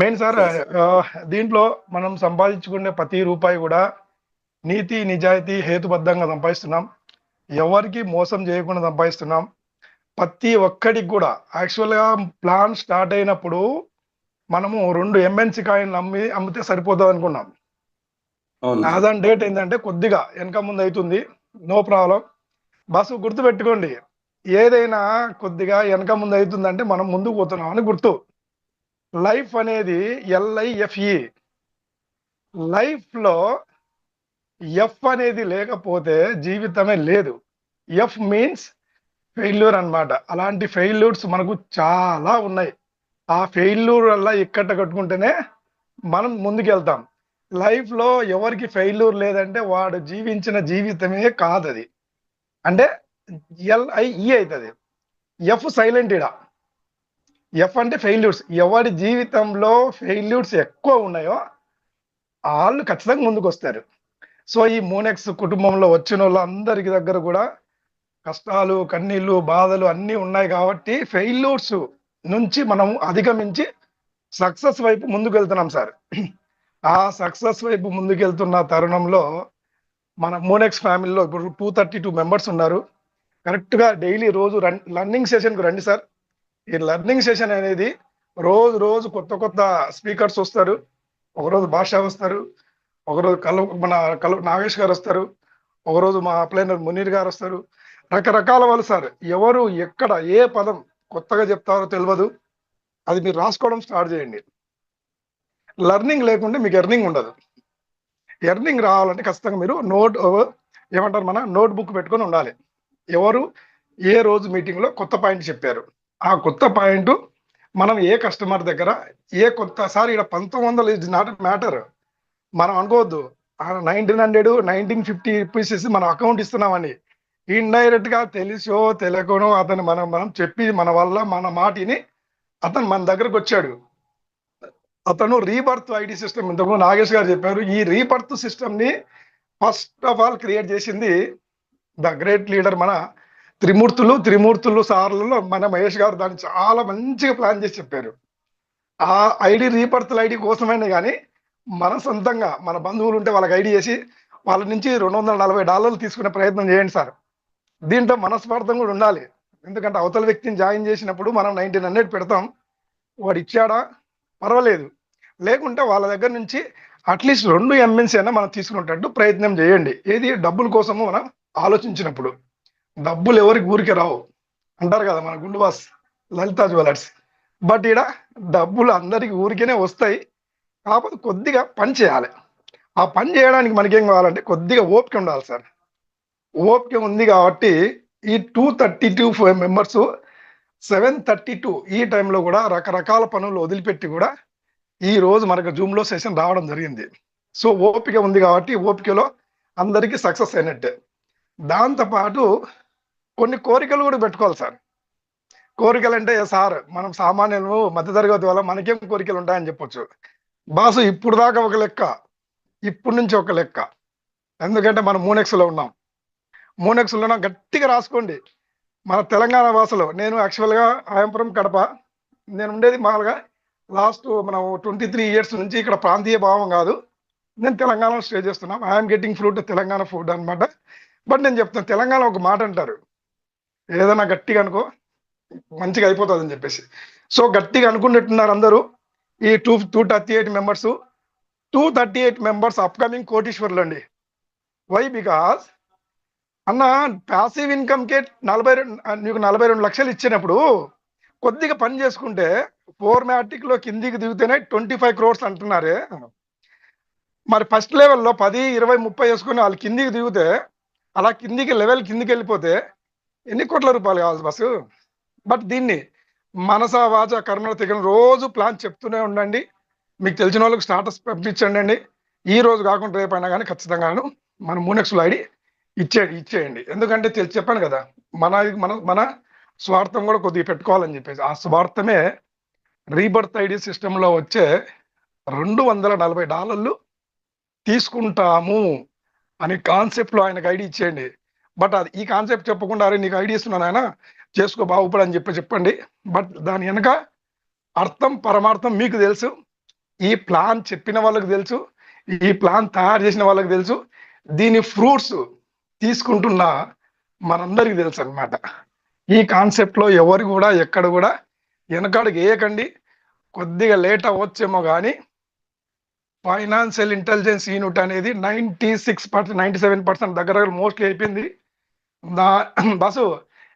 Main sir yes. దీంట్లో మనం సంపాదించుకునే ప్రతి రూపాయి కూడా నీతి నిజాయితీ హేతుబద్ధంగా సంపాదిస్తున్నాం. ఎవరికి మోసం చేయకుండా సంపాదిస్తున్నాం. ప్రతి ఒక్కడికి కూడా యాక్చువల్గా ప్లాన్ స్టార్ట్ అయినప్పుడు మనము 2 ఎంఎన్సి కాయిన్లు అమ్మితే సరిపోతుంది అనుకున్నాం. అవును సార్. యాజ్ ఆన్ డేట్ ఏంటంటే కొద్దిగా వెనక ముందు అవుతుంది. No problem. బస్సు గుర్తు పెట్టుకోండి, ఏదైనా కొద్దిగా వెనక ముందు అవుతుందంటే మనం ముందుకు పోతున్నాం అని గుర్తు. లైఫ్ అనేది LIFE. లైఫ్లో ఎఫ్ అనేది లేకపోతే జీవితమే లేదు. ఎఫ్ మీన్స్ ఫెయిల్యూర్ అన్నమాట. అలాంటి ఫెయిల్యూర్స్ మనకు చాలా ఉన్నాయి. ఆ ఫెయిల్యూర్ వల్ల ఇక్కట కట్టుకుంటేనే మనం ముందుకెళ్తాం. లైఫ్లో ఎవరికి ఫెయిల్యూర్ లేదంటే వాడు జీవించిన జీవితమే కాదది. అంటే LIE అవుతుంది. ఎఫ్ సైలెంట్ ఇడ. ఎఫ్ అంటే ఫెయిల్యూర్స్. ఎవరి జీవితంలో ఫెయిల్యూర్స్ ఎక్కువ ఉన్నాయో వాళ్ళు ఖచ్చితంగా ముందుకు వస్తారు. సో ఈ మోనెక్స్ కుటుంబంలో వచ్చిన వాళ్ళందరికి దగ్గర కూడా కష్టాలు, కన్నీళ్ళు, బాధలు అన్నీ ఉన్నాయి కాబట్టి ఫెయిల్యూర్స్ నుంచి మనం అధిగమించి సక్సెస్ వైపు ముందుకు వెళ్తున్నాం సార్. ఆ సక్సెస్ వైపు ముందుకెళ్తున్న తరుణంలో మన మోనెక్స్ ఫ్యామిలీలో ఇప్పుడు 232 మెంబర్స్ ఉన్నారు. కరెక్ట్గా డైలీ రోజు లర్నింగ్ సెషన్కి రండి సార్. ఈ లర్నింగ్ సెషన్ అనేది రోజు రోజు కొత్త కొత్త స్పీకర్స్ వస్తారు. ఒకరోజు భాష వస్తారు, ఒకరోజు నాగేష్ గారు వస్తారు, ఒకరోజు మా అప్లైనర్ మునీర్ గారు వస్తారు. రకరకాల వాళ్ళు సార్. ఎవరు ఎక్కడ ఏ పదం కొత్తగా చెప్తారో తెలియదు. అది మీరు రాసుకోవడం స్టార్ట్ చేయండి. లర్నింగ్ లేకుంటే మీకు ఎర్నింగ్ ఉండదు. ఎర్నింగ్ రావాలంటే ఖచ్చితంగా మీరు మన నోట్ బుక్ పెట్టుకొని ఉండాలి. ఎవరు ఏ రోజు మీటింగ్లో కొత్త పాయింట్ చెప్పారు, ఆ కొత్త పాయింట్ మనం ఏ కస్టమర్ దగ్గర సార్ ఇక్కడ 1900 ఇస్ నాట్ మ్యాటర్. మనం అనుకోవద్దు 1900 1950 రూపీస్ మనం అకౌంట్ ఇస్తున్నామని. ఇండైరెక్ట్ గా తెలిసో తెలియకనో అతను మనం చెప్పి మన వల్ల మన మాటిని అతను మన దగ్గరకు వచ్చాడు. అతను రీబర్త్ ఐడి సిస్టమ్, ఇంతకు నాగేష్ గారు చెప్పారు. ఈ రీబర్త్ సిస్టమ్ ని ఫస్ట్ ఆఫ్ ఆల్ క్రియేట్ చేసింది ద గ్రేట్ లీడర్ మన త్రిమూర్తులు సార్లలో మన మహేష్ గారు దాన్ని చాలా మంచిగా ప్లాన్ చేసి చెప్పారు. ఆ ఐడి రీబర్త్ ఐడి కోసమైనా కానీ మన సొంతంగా మన బంధువులు ఉంటే వాళ్ళకి ఐడి చేసి వాళ్ళ నుంచి $240 తీసుకునే ప్రయత్నం చేయండి సార్. దీంట్లో మనస్వార్థం కూడా ఉండాలి. ఎందుకంటే అవతల వ్యక్తిని జాయిన్ చేసినప్పుడు మనం 1900 పెడతాం, వాడు ఇచ్చాడా పర్వాలేదు, లేకుంటే వాళ్ళ దగ్గర నుంచి అట్లీస్ట్ 2 ఎంఎన్సీ అయినా మనం తీసుకునేటట్టు ప్రయత్నం చేయండి. ఏది డబ్బుల కోసము మనం ఆలోచించినప్పుడు. డబ్బులు ఎవరికి ఊరికే రావు అంటారు కదా మన గుండు బాస్ లలితా జ్యువెలర్స్. బట్ ఈడ డబ్బులు అందరికి ఊరికేనే వస్తాయి. కాకపోతే కొద్దిగా పని చేయాలి. ఆ పని చేయడానికి మనకేం కావాలంటే కొద్దిగా ఓపిక ఉండాలి సార్. ఓపిక ఉంది కాబట్టి ఈ 232 మెంబర్స్ 7:32 ఈ టైంలో కూడా రకరకాల పనులు వదిలిపెట్టి కూడా ఈ రోజు మనకు జూమ్లో సెషన్ రావడం జరిగింది. సో ఓపిక ఉంది కాబట్టి ఓపికలో అందరికీ సక్సెస్ అయినట్టే. దాంతోపాటు కొన్ని కోరికలు కూడా పెట్టుకోవాలి సార్. కోరికలు అంటే సార్ మనం సామాన్యులు మధ్యతరగతి వల్ల మనకేం కోరికలు ఉంటాయని చెప్పొచ్చు. బాసు ఇప్పుడు దాకా ఒక లెక్క, ఇప్పటి నుంచి ఒక లెక్క. ఎందుకంటే మనం మూనెక్స్లో ఉన్నాం. మూనెక్స్లో గట్టిగా రాసుకోండి. మన తెలంగాణ భాషలో నేను యాక్చువల్గా ఆయంపురం కడప, నేను ఉండేది మామూలుగా లాస్ట్ మనం 23 ఇయర్స్ నుంచి ఇక్కడ ప్రాంతీయ భావం కాదు, నేను తెలంగాణలో స్టే చేస్తున్నాం. I'm getting fruit Telangana food అనమాట. బట్ నేను చెప్తాను, తెలంగాణ ఒక మాట అంటారు, ఏదైనా గట్టిగా అనుకో మంచిగా అయిపోతుంది అని చెప్పేసి. సో గట్టిగా అనుకున్నట్టున్నారు అందరూ. ఈ 238 మెంబర్స్ 238 మెంబర్స్ అప్కమింగ్ కోటీశ్వర్లు అండి. వై? బికాస్ అన్న ప్యాసివ్ ఇన్కమ్కే 42 లక్షలు ఇచ్చినప్పుడు కొద్దిగా పని చేసుకుంటే ఫోర్మాటిక్ లో కిందికి దిగితేనే 25 crores అంటున్నారే. మరి ఫస్ట్ లెవెల్లో 10, 20, 30 వేసుకుని వాళ్ళు కిందికి దిగితే అలా కిందికి వెళ్ళిపోతే ఎన్ని కోట్ల రూపాయలు కావాలి బస్సు? బట్ దీన్ని మనస వాచ కర్మల తెగని రోజు ప్లాన్ చెప్తూనే ఉండండి. మీకు తెలిసిన వాళ్ళకి స్టాటస్ పంపించండి అండి. ఈ రోజు కాకుండా రేపైనా కానీ ఖచ్చితంగాను మన మూనెక్స్లో ఐడి ఇచ్చేయండి. ఎందుకంటే చెప్పాను కదా, మన మన మన స్వార్థం కూడా కొద్దిగా పెట్టుకోవాలని చెప్పేసి. ఆ స్వార్థమే రీబర్త్ ఐడి సిస్టంలో వచ్చే $240 తీసుకుంటాము అని కాన్సెప్ట్లో ఆయనకు ఐడి ఇచ్చేయండి. బట్ అది ఈ కాన్సెప్ట్ చెప్పకుండా అరే నీకు ఐడి ఇస్తున్నాను ఆయన చేసుకో బాగుపడు అని చెప్పండి. బట్ దాని వెనక అర్థం పరమార్థం మీకు తెలుసు. ఈ ప్లాన్ చెప్పిన వాళ్ళకి తెలుసు, ఈ ప్లాన్ తయారు చేసిన వాళ్ళకి తెలుసు, దీని ఫ్రూట్స్ తీసుకుంటున్న మనందరికి తెలుసు అనమాట. ఈ కాన్సెప్ట్ లో ఎవరు కూడా ఎక్కడ కూడా వెనకాడికి వేయకండి. కొద్దిగా లేట్ అవ్వచ్చేమో కానీ ఫైనాన్షియల్ ఇంటెలిజెన్స్ యూనిట్ అనేది 96%, 97% దగ్గర మోస్ట్లీ అయిపోయింది. బస్సు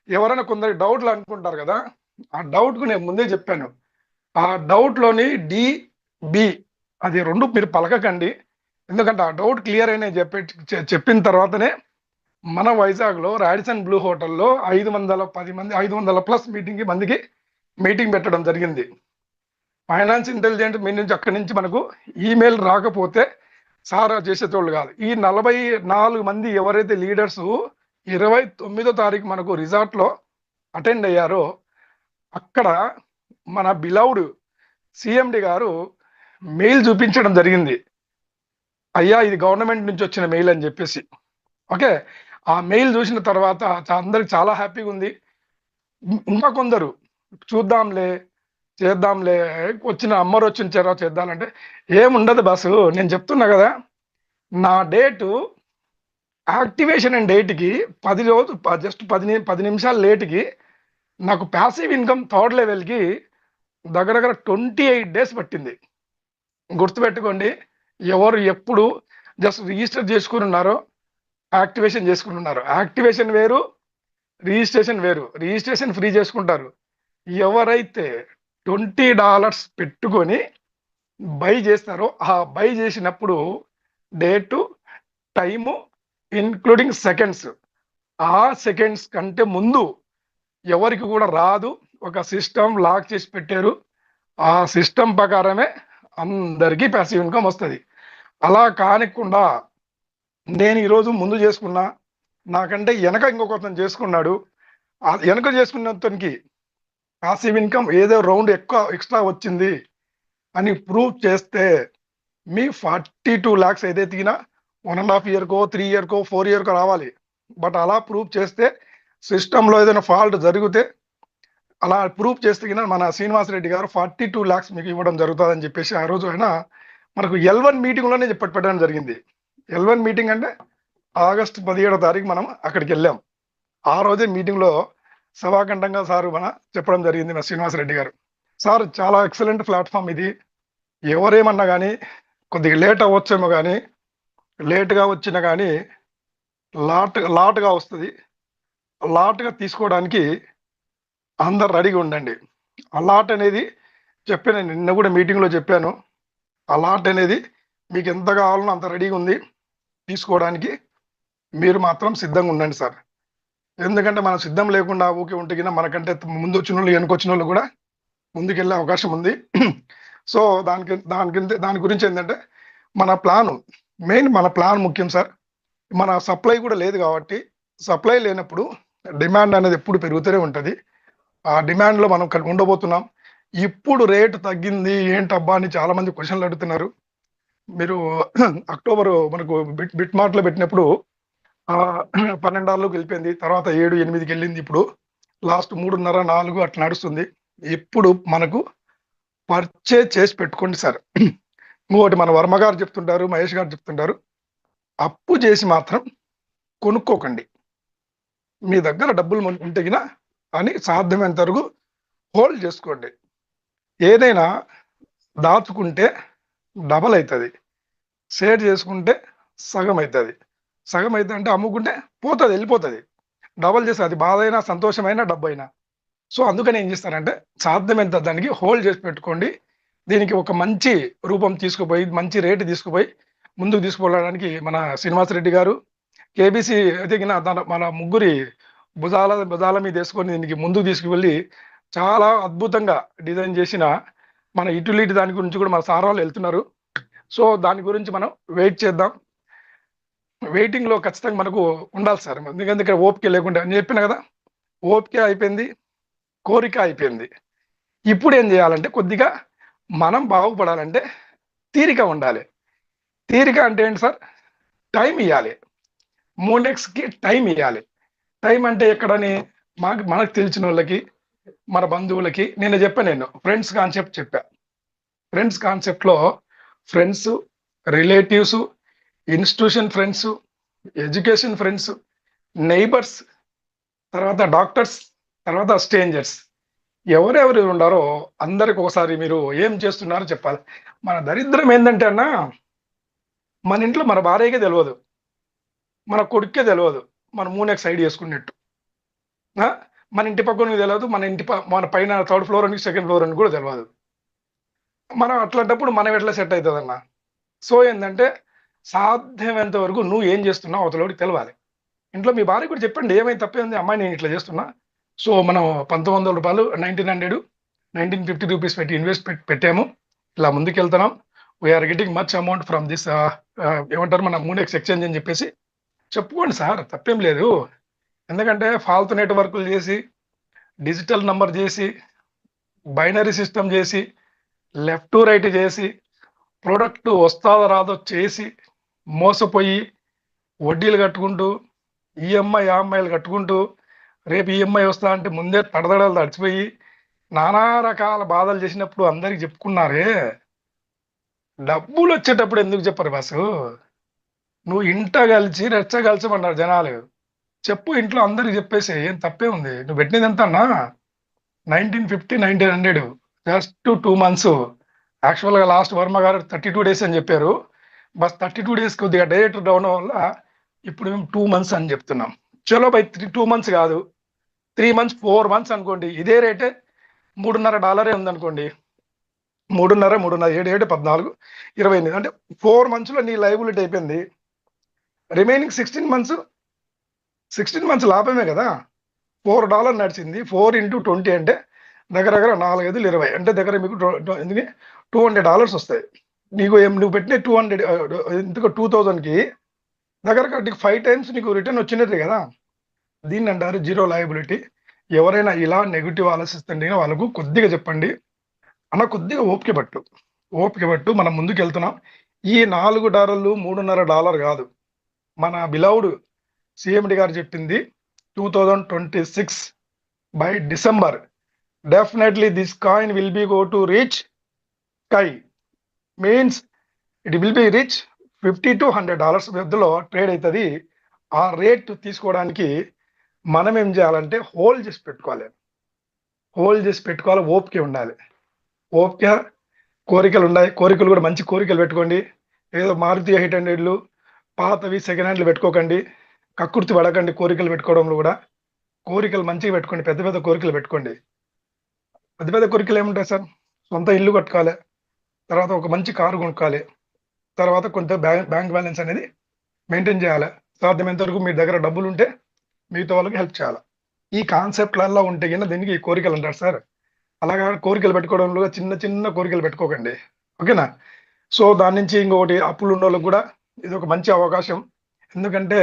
ఎవరైనా కొందరు డౌట్లు అనుకుంటారు కదా, ఆ డౌట్ కు నేను ముందే చెప్పాను. ఆ డౌట్ లోని డిబి అది రెండు మీరు పలకకండి. ఎందుకంటే ఆ డౌట్ క్లియర్ అయినా చెప్పిన తర్వాతనే మన వైజాగ్ లో రాడిసన్ బ్లూ హోటల్లో 510 మంది 500+ మందికి మీటింగ్ పెట్టడం జరిగింది. ఫైనాన్స్ ఇంటెలిజెంట్ మీ నుంచి అక్కడి నుంచి మనకు ఈమెయిల్ రాకపోతే సారా చేసేటోళ్ళు కాదు. ఈ 44 మంది ఎవరైతే లీడర్స్ 29వ తారీఖు మనకు రిసార్ట్ లో అటెండ్ అయ్యారో అక్కడ మన బిలౌడ్ సిఎండి గారు మెయిల్ చూపించడం జరిగింది. అయ్యా ఇది గవర్నమెంట్ నుంచి వచ్చిన మెయిల్ అని చెప్పేసి. ఓకే, ఆ మెయిల్ చూసిన తర్వాత అందరికి చాలా హ్యాపీగా ఉంది. ఇంకా కొందరు చూద్దాంలే చేద్దాంలే వచ్చిన అమ్మరు వచ్చిన చెరవ చేద్దామంటే ఏముండదు బాసు. నేను చెప్తున్నా కదా, నా డేటు యాక్టివేషన్ అండ్ డేట్కి 10 రోజు జస్ట్ 10 నిమిషాలు లేట్కి నాకు ప్యాసివ్ ఇన్కమ్ థర్డ్ లెవెల్కి దగ్గర 28 డేస్ పట్టింది. గుర్తుపెట్టుకోండి, ఎవరు ఎప్పుడు జస్ట్ రిజిస్టర్ చేసుకుని ఉన్నారో యాక్టివేషన్ చేసుకుని ఉన్నారు. యాక్టివేషన్ వేరు, రిజిస్ట్రేషన్ వేరు. రిజిస్ట్రేషన్ ఫ్రీ చేసుకుంటారు. ఎవరైతే $20 పెట్టుకొని బై చేస్తారో ఆ బై చేసినప్పుడు డేటు, టైము, ఇన్క్లూడింగ్ సెకండ్స్, ఆ సెకండ్స్ కంటే ముందు ఎవరికి కూడా రాదు. ఒక సిస్టమ్ లాక్ చేసి పెట్టారు. ఆ సిస్టమ్ ప్రకారమే అందరికీ ప్యాసివ్ ఇన్కమ్ వస్తుంది. అలా కానికుండా నేను ఈరోజు ముందు చేసుకున్నా, నాకంటే వెనక ఇంకొక చేసుకున్నాడు, ఆ వెనక చేసుకున్న అతనికి ప్యాసివ్ ఇన్కమ్ ఏదో రౌండ్ ఎక్కువ ఎక్స్ట్రా వచ్చింది అని ప్రూవ్ చేస్తే మీ 42 lakhs ఏదైతే 1.5 yearకో 3 yearకో 4 yearకో రావాలి. బట్ అలా ప్రూవ్ చేస్తే సిస్టంలో ఏదైనా ఫాల్ట్ జరిగితే అలా ప్రూవ్ చేస్తే మన శ్రీనివాసరెడ్డి గారు 42 lakhs మీకు ఇవ్వడం జరుగుతుందని చెప్పేసి ఆ రోజు ఆయన మనకు L1 మీటింగ్లోనే పెట్టడం జరిగింది. L1 మీటింగ్ అంటే ఆగస్టు 17వ తారీఖు మనం అక్కడికి వెళ్ళాం. ఆ రోజే మీటింగ్లో సభాఖండంగా సారు మన చెప్పడం జరిగింది మన శ్రీనివాసరెడ్డి గారు. సార్ చాలా ఎక్సలెంట్ ప్లాట్ఫామ్ ఇది, ఎవరేమన్నా కానీ కొద్దిగా లేట్ అవ్వచ్చేమో కానీ లేట్గా వచ్చినా కానీ లాట్గా వస్తుంది. లాట్గా తీసుకోవడానికి అందరు రెడీగా ఉండండి. అలాట్ అనేది చెప్పాను, నిన్న కూడా మీటింగ్లో చెప్పాను. అలాట్ అనేది మీకు ఎంత కావాలనో అంత రెడీగా ఉంది తీసుకోవడానికి. మీరు మాత్రం సిద్ధంగా ఉండండి సార్. ఎందుకంటే మనం సిద్ధం లేకుండా ఊకే ఉంటే మనకంటే ముందు వచ్చిన వాళ్ళు వెనుకొచ్చిన వాళ్ళు కూడా ముందుకెళ్ళే అవకాశం ఉంది. సో దాని గురించి ఏంటంటే మన ప్లాన్ మెయిన్, మన ప్లాన్ ముఖ్యం సార్. మన సప్లై కూడా లేదు కాబట్టి, సప్లై లేనప్పుడు డిమాండ్ అనేది ఎప్పుడు పెరుగుతూనే ఉంటుంది. ఆ డిమాండ్లో మనం ఉండబోతున్నాం. ఇప్పుడు రేటు తగ్గింది ఏంటబ్బా అని చాలా మంది క్వశ్చన్లు అడుగుతున్నారు. మీరు అక్టోబర్ మనకు బిట్ మార్ట్లో పెట్టినప్పుడు $12 వెళ్ళిపోయింది, తర్వాత 7, 8కి వెళ్ళింది. ఇప్పుడు లాస్ట్ 3.5, 4 అట్లా నడుస్తుంది. ఇప్పుడు మనకు పర్చేజ్ చేసి పెట్టుకోండి సార్. ఇంకోటి మన వర్మ గారు చెప్తుంటారు, మహేష్ గారు చెప్తుంటారు, అప్పు చేసి మాత్రం కొనుక్కోకండి. మీ దగ్గర డబ్బులు ఉంటే అని సాధ్యమైనంత వరకు హోల్డ్ చేసుకోండి. ఏదైనా దాచుకుంటే డబల్ అవుతుంది, షేర్ చేసుకుంటే సగం అవుతుంది. సగం అయితే అంటే అమ్ముకుంటే పోతుంది, వెళ్ళిపోతుంది. డబల్ చేస్తే అది బాధ అయినా సంతోషమైనా డబ్బు అయినా. సో అందుకని ఏం చేస్తారంటే సాధ్యమైనంత దానికి హోల్డ్ చేసి పెట్టుకోండి. దీనికి ఒక మంచి రూపం తీసుకుపోయి, మంచి రేటు తీసుకుపోయి ముందుకు తీసుకుపోవడానికి మన శ్రీనివాసరెడ్డి గారు కేబీసీ అయితే మన ముగ్గురి భుజాల మీద వేసుకొని దీనికి ముందుకు తీసుకువెళ్ళి చాలా అద్భుతంగా డిజైన్ చేసిన మన యూటిలిటీ దాని గురించి కూడా మన సార్ వాళ్ళు వెళ్తున్నారు. సో దాని గురించి మనం వెయిట్ చేద్దాం. వెయిటింగ్లో ఖచ్చితంగా మనకు ఉండాలి సార్. ఎందుకంటే ఇక్కడ ఓపిక లేకుండా నేను చెప్పిన కదా, ఓపిక అయిపోయింది, కోరిక అయిపోయింది. ఇప్పుడు ఏం చేయాలంటే కొద్దిగా మనం బాగుపడాలంటే తీరిక ఉండాలి. తీరిక అంటే ఏంటి సార్? టైం ఇవ్వాలి. మోనెక్స్కి టైం ఇవ్వాలి. టైం అంటే ఎక్కడని మనకు తెలిసిన వాళ్ళకి, మన బంధువులకి నేను ఫ్రెండ్స్ కాన్సెప్ట్ చెప్పా. ఫ్రెండ్స్ కాన్సెప్ట్లో friends, relatives, institution friends, education friends, neighbours, తర్వాత డాక్టర్స్, తర్వాత స్ట్రేంజర్స్, ఎవరెవరు ఉన్నారో అందరికి ఒకసారి మీరు ఏం చేస్తున్నారో చెప్పాలి. మన దరిద్రం ఏంటంటే అన్న, మన ఇంట్లో మన భార్యకే తెలియదు, మన కొడుకే తెలియదు మన మూనెక్ సైడ్ చేసుకున్నట్టు. ఆ? మన ఇంటి పక్కనకి తెలియదు, మన పైన థర్డ్ ఫ్లోర్ అని సెకండ్ ఫ్లోర్ అని కూడా తెలియదు. మనం అట్లాంటప్పుడు మనం ఎట్లా సెట్ అవుతుందన్న? సో ఏంటంటే, సాధ్యమైనంత వరకు నువ్వు ఏం చేస్తున్నావు అవతలోడికి తెలవాలి. ఇంట్లో మీ భార్య కూడా చెప్పండి, ఏమైంది తప్పే ఉంది అమ్మాయి, నేను ఇట్లా చేస్తున్నా. సో మనం రూ. 1900 1950 పెట్టి ఇన్వెస్ట్ పెట్టాము, ఇలా ముందుకు వెళ్తున్నాం, we are getting much amount from this ఏమంటారు మన మూనెక్స్ ఎక్స్చేంజ్ అని చెప్పేసి చెప్పుకోండి సార్, తప్పేం లేదు. ఎందుకంటే ఫాల్తు నెట్వర్క్లు చేసి, డిజిటల్ నంబర్ చేసి, బైనరీ సిస్టమ్ చేసి, లెఫ్ట్ టు రైట్ చేసి, ప్రోడక్ట్ వస్తాదో రాదో చేసి మోసపోయి వడ్డీలు కట్టుకుంటూ, ఈఎంఐలు కట్టుకుంటూ, రేపు ఈఎంఐ వస్తా అంటే ముందే తడదడలు తడిచిపోయి నానా రకాల బాధలు చేసినప్పుడు అందరికి చెప్పుకున్నారే, డబ్బులు వచ్చేటప్పుడు ఎందుకు చెప్పరు బాసు? నువ్వు ఇంట కలిసి రెచ్చగలిచమన్నారు జనాలు. చెప్పు, ఇంట్లో అందరికి చెప్పేసి, ఏం తప్పే ఉంది? నువ్వు పెట్టినది ఎంత అన్నా? 1950 1900, జస్ట్ 2 months. యాక్చువల్గా లాస్ట్ వర్మ గారు 32 days అని చెప్పారు. బస్ 32 days కొద్దిగా డేట్ డౌన్ వల్ల ఇప్పుడు మేము 2 months అని చెప్తున్నాం. చలో బై 2 months కాదు, 3 months 4 months అనుకోండి, ఇదే రేటే $3.5 ఉందనుకోండి. 3.5 7 7 14 28 అంటే 4 months నీ లైబిలిటీ అయిపోయింది. రిమైనింగ్ 16 months లాభమే కదా. $4 నడిచింది, 4 into 20 అంటే దగ్గర 4 5 20 అంటే దగ్గర మీకు $200 వస్తాయి. నువ్వు పెట్టిన 200 ఎందుకు 2000కి దగ్గర 5 times నీకు రిటర్న్ వచ్చినట్టే కదా. దీన్ని అంటారు జీరో లయబిలిటీ. ఎవరైనా ఇలా నెగిటివ్ ఆలోచిస్తుంటే వాళ్ళకు కొద్దిగా చెప్పండి, అన్న కొద్దిగా ఓపిక పట్టు, మనం ముందుకు వెళ్తున్నాం. ఈ $4 $3.5 కాదు, మన బిలౌడ్ సిఎండి గారు చెప్పింది 2026 by December definitely this coin will be go to reach sky, means it will be reach $50 to $100 మధ్యలో ట్రేడ్ అవుతుంది. ఆ రేట్ తీసుకోవడానికి మనం ఏం చేయాలంటే హోల్డ్ చేసి పెట్టుకోవాలి, ఓపిక ఉండాలి. ఓపిక, కోరికలు ఉన్నాయి, కోరికలు కూడా మంచి కోరికలు పెట్టుకోండి. ఏదో మారుతి 800లు పాతవి సెకండ్ హ్యాండ్లు పెట్టుకోకండి, కక్కుర్తి పడకండి. కోరికలు పెట్టుకోవడంలో కూడా కోరికలు మంచిగా పెట్టుకోండి, పెద్ద కోరికలు పెట్టుకోండి. పెద్ద కోరికలు ఏముంటాయి సార్? సొంత ఇల్లు కట్టుకోవాలి, తర్వాత ఒక మంచి కారు కొనుక్కోవాలి, తర్వాత కొంత బ్యాంక్ బ్యాలెన్స్ అనేది మెయింటైన్ చేయాలి. సాధ్యమైనంత వరకు మీ దగ్గర డబ్బులు ఉంటే మిగతా వాళ్ళకి హెల్ప్ చేయాలి. ఈ కాన్సెప్ట్లలో ఉంటే కన్నా దీనికి కోరికలు అంటారు సార్. అలాగా కోరికలు పెట్టుకోవడంలో చిన్న కోరికలు పెట్టుకోకండి, ఓకేనా? సో దాని నుంచి ఇంకొకటి, అప్పులు ఉన్న వాళ్ళకి కూడా ఇది ఒక మంచి అవకాశం. ఎందుకంటే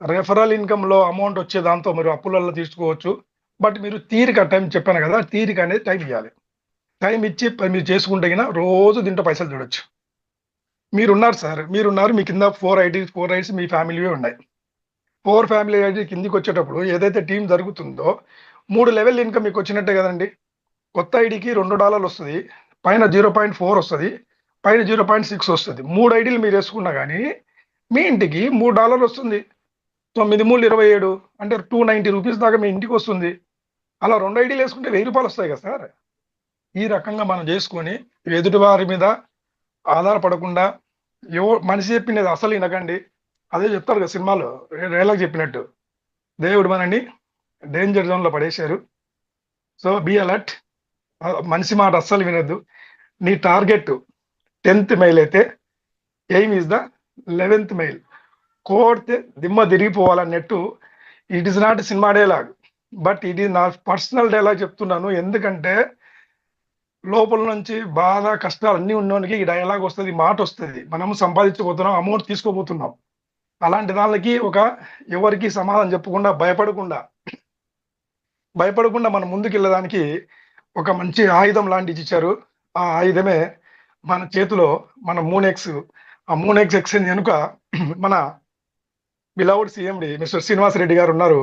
రెఫరల్ ఇన్కమ్లో అమౌంట్ వచ్చే దాంతో మీరు అప్పులలో తీసుకోవచ్చు. బట్ మీరు తీరిక టైం చెప్పాను కదా, తీరిక అనేది టైం ఇవ్వాలి. టైం ఇచ్చి మీరు చేసుకుంటే కన్నా రోజు దీంట్లో పైసలు చూడొచ్చు. మీరున్నారు సార్, మీ కింద 4 ఐడీస్ మీ ఫ్యామిలీవే ఉన్నాయి. 4 ఫ్యామిలీ ఐడీ కిందికి వచ్చేటప్పుడు ఏదైతే టీం జరుగుతుందో 3 లెవెల్ ఇన్కమ్ మీకు వచ్చినట్టే కదండి. కొత్త ఐడికి $2 వస్తుంది, పైన 0.4 వస్తుంది, పైన 0.6 వస్తుంది. 3 ఐడీలు మీరు వేసుకున్నా కానీ మీ ఇంటికి $3 వస్తుంది. 9 3 27 అంటే $290 దాకా మీ ఇంటికి వస్తుంది. అలా 2 ఐడీలు వేసుకుంటే $1000 వస్తాయి కదా సార్. ఈ రకంగా మనం చేసుకొని ఎదుటి వారి మీద ఆధారపడకుండా, మనిషి చెప్పినది అసలు వినకండి. అదే చెప్తారు కదా సినిమాలో, డైలాగ్ చెప్పినట్టు, దేవుడు మనని డేంజర్ జోన్లో పడేశారు. సో బీ అలర్ట్, మనిషి మాట అస్సలు వినొద్దు. నీ టార్గెట్ 10th మైల్ అయితే aim is the 11th mile. కోడితే దిమ్మ తిరిగిపోవాలన్నట్టు. It is not cinema dialogue, but ఇది నా పర్సనల్ డైలాగ్ చెప్తున్నాను. ఎందుకంటే లోపల నుంచి బాధ కష్టాలు అన్నీ ఉన్నోనికి ఈ డైలాగ్ వస్తుంది, మాట వస్తుంది. మనం సంపాదించబోతున్నాం, అమౌంట్ తీసుకోబోతున్నాం. అలాంటి దానికి ఎవరికి సమాధానం చెప్పకుండా భయపడకుండా మనం ముందుకు వెళ్ళడానికి ఒక మంచి ఆయుధం లాంటిది ఇచ్చారు. ఆ ఆయుధమే మన చేతిలో మన మూనెక్స్. ఆ మూనెక్స్ ఎక్స్చేంజ్ కనుక మన beloved CMD mister Srinivas Reddy గారు ఉన్నారు.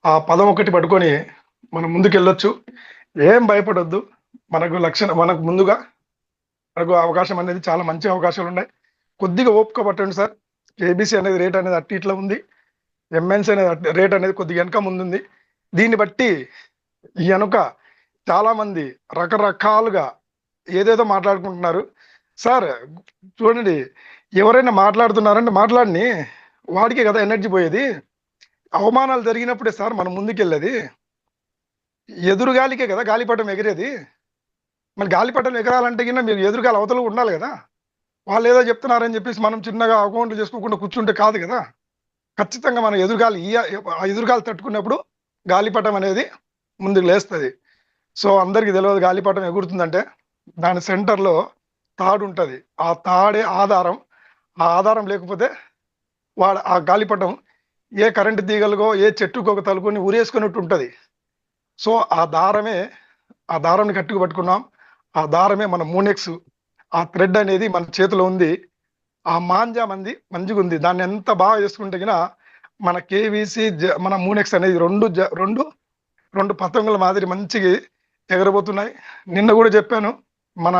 ఆ పదం ఒకటి పట్టుకొని మనం ముందుకు వెళ్ళొచ్చు. ఏం భయపడొద్దు. మనకు ముందుగా మనకు అవకాశం అనేది చాలా మంచి అవకాశాలు ఉన్నాయి. కొద్దిగా ఓపిక పట్టండి సార్. కేబీసీ అనేది రేట్ అనేది అట్టి ఇట్లా ఉంది. ఎంఎన్సీ అనేది రేట్ అనేది కొద్దిగా వెనక ముందుంది. దీన్ని బట్టి ఈ వెనుక చాలా మంది రకరకాలుగా ఏదేదో మాట్లాడుకుంటున్నారు. సార్ చూడండి, ఎవరైనా మాట్లాడుతున్నారంటే మాట్లాడిని, వాడికే కదా ఎనర్జీ పోయేది. అవమానాలు జరిగినప్పుడే సార్ మనం ముందుకెళ్ళేది. ఎదురుగాలికే కదా గాలిపటం ఎగిరేది. మరి గాలిపటం ఎగరాలంటే కింద మీరు ఎదురుగాలి అవతల ఉండాలి కదా. వాళ్ళు ఏదో చెప్తున్నారని చెప్పేసి మనం చిన్నగా అకౌంట్లు చేసుకోకుండా కూర్చుంటే కాదు కదా. ఖచ్చితంగా మనం ఎదురుగాలి ఆ ఎదురుగాలి తట్టుకున్నప్పుడు గాలిపటం అనేది ముందుకు లేస్తుంది. సో అందరికీ తెలియదు గాలిపటం ఎగురుతుందంటే దాని సెంటర్లో తాడు ఉంటుంది. ఆ తాడే ఆధారం. ఆ ఆధారం లేకపోతే వాడు ఆ గాలిపటం ఏ కరెంటు తీగలుగో ఏ చెట్టుకో తలుకొని ఊరేసుకున్నట్టు ఉంటుంది. సో ఆ దారాన్ని గట్టిగా పట్టుకున్నాం. ఆ దారమే మన మూనెక్స్. ఆ థ్రెడ్ అనేది మన చేతిలో ఉంది. ఆ మాంజా మంచిగా ఉంది. దాన్ని ఎంత బాగా చేసుకుంటే గినా మన కేవీసీ మన మూనెక్స్ అనేది రెండు పతంగుల మాదిరి మంచిగా ఎగరబోతున్నాయి. నిన్న కూడా చెప్పాను, మన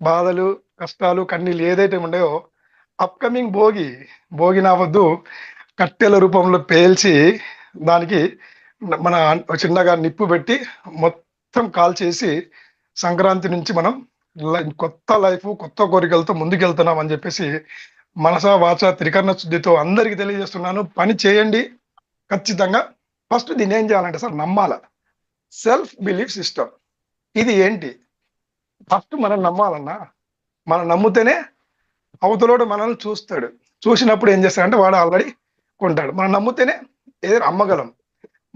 బాధలు కష్టాలు కన్నీళ్ళు ఏదైతే ఉండేవో అప్కమింగ్ భోగి నావద్దు కట్టెల రూపంలో పేల్చి దానికి మన చిన్నగా నిప్పు పెట్టి మొత్తం కాల్చేసి సంక్రాంతి నుంచి మనం కొత్త లైఫ్ కొత్త కోరికలతో ముందుకెళ్తున్నాం అని చెప్పేసి మనసా వాచ త్రికరణ శుద్ధితో అందరికీ తెలియజేస్తున్నాను. పని చేయండి ఖచ్చితంగా. ఫస్ట్ దీన్ని ఏం చేయాలంటే సార్ నమ్మాల. సెల్ఫ్ బిలీఫ్ సిస్టమ్ ఇది ఏంటి? ఫస్ట్ మనం నమ్మాలన్నా, మనం నమ్మితేనే అవతలోడు మనల్ని చూస్తాడు. చూసినప్పుడు ఏం చేస్తాడంటే వాడు ఆల్రెడీ కొంటాడు. మనం నమ్మితేనే ఏదైనా అమ్మగలం.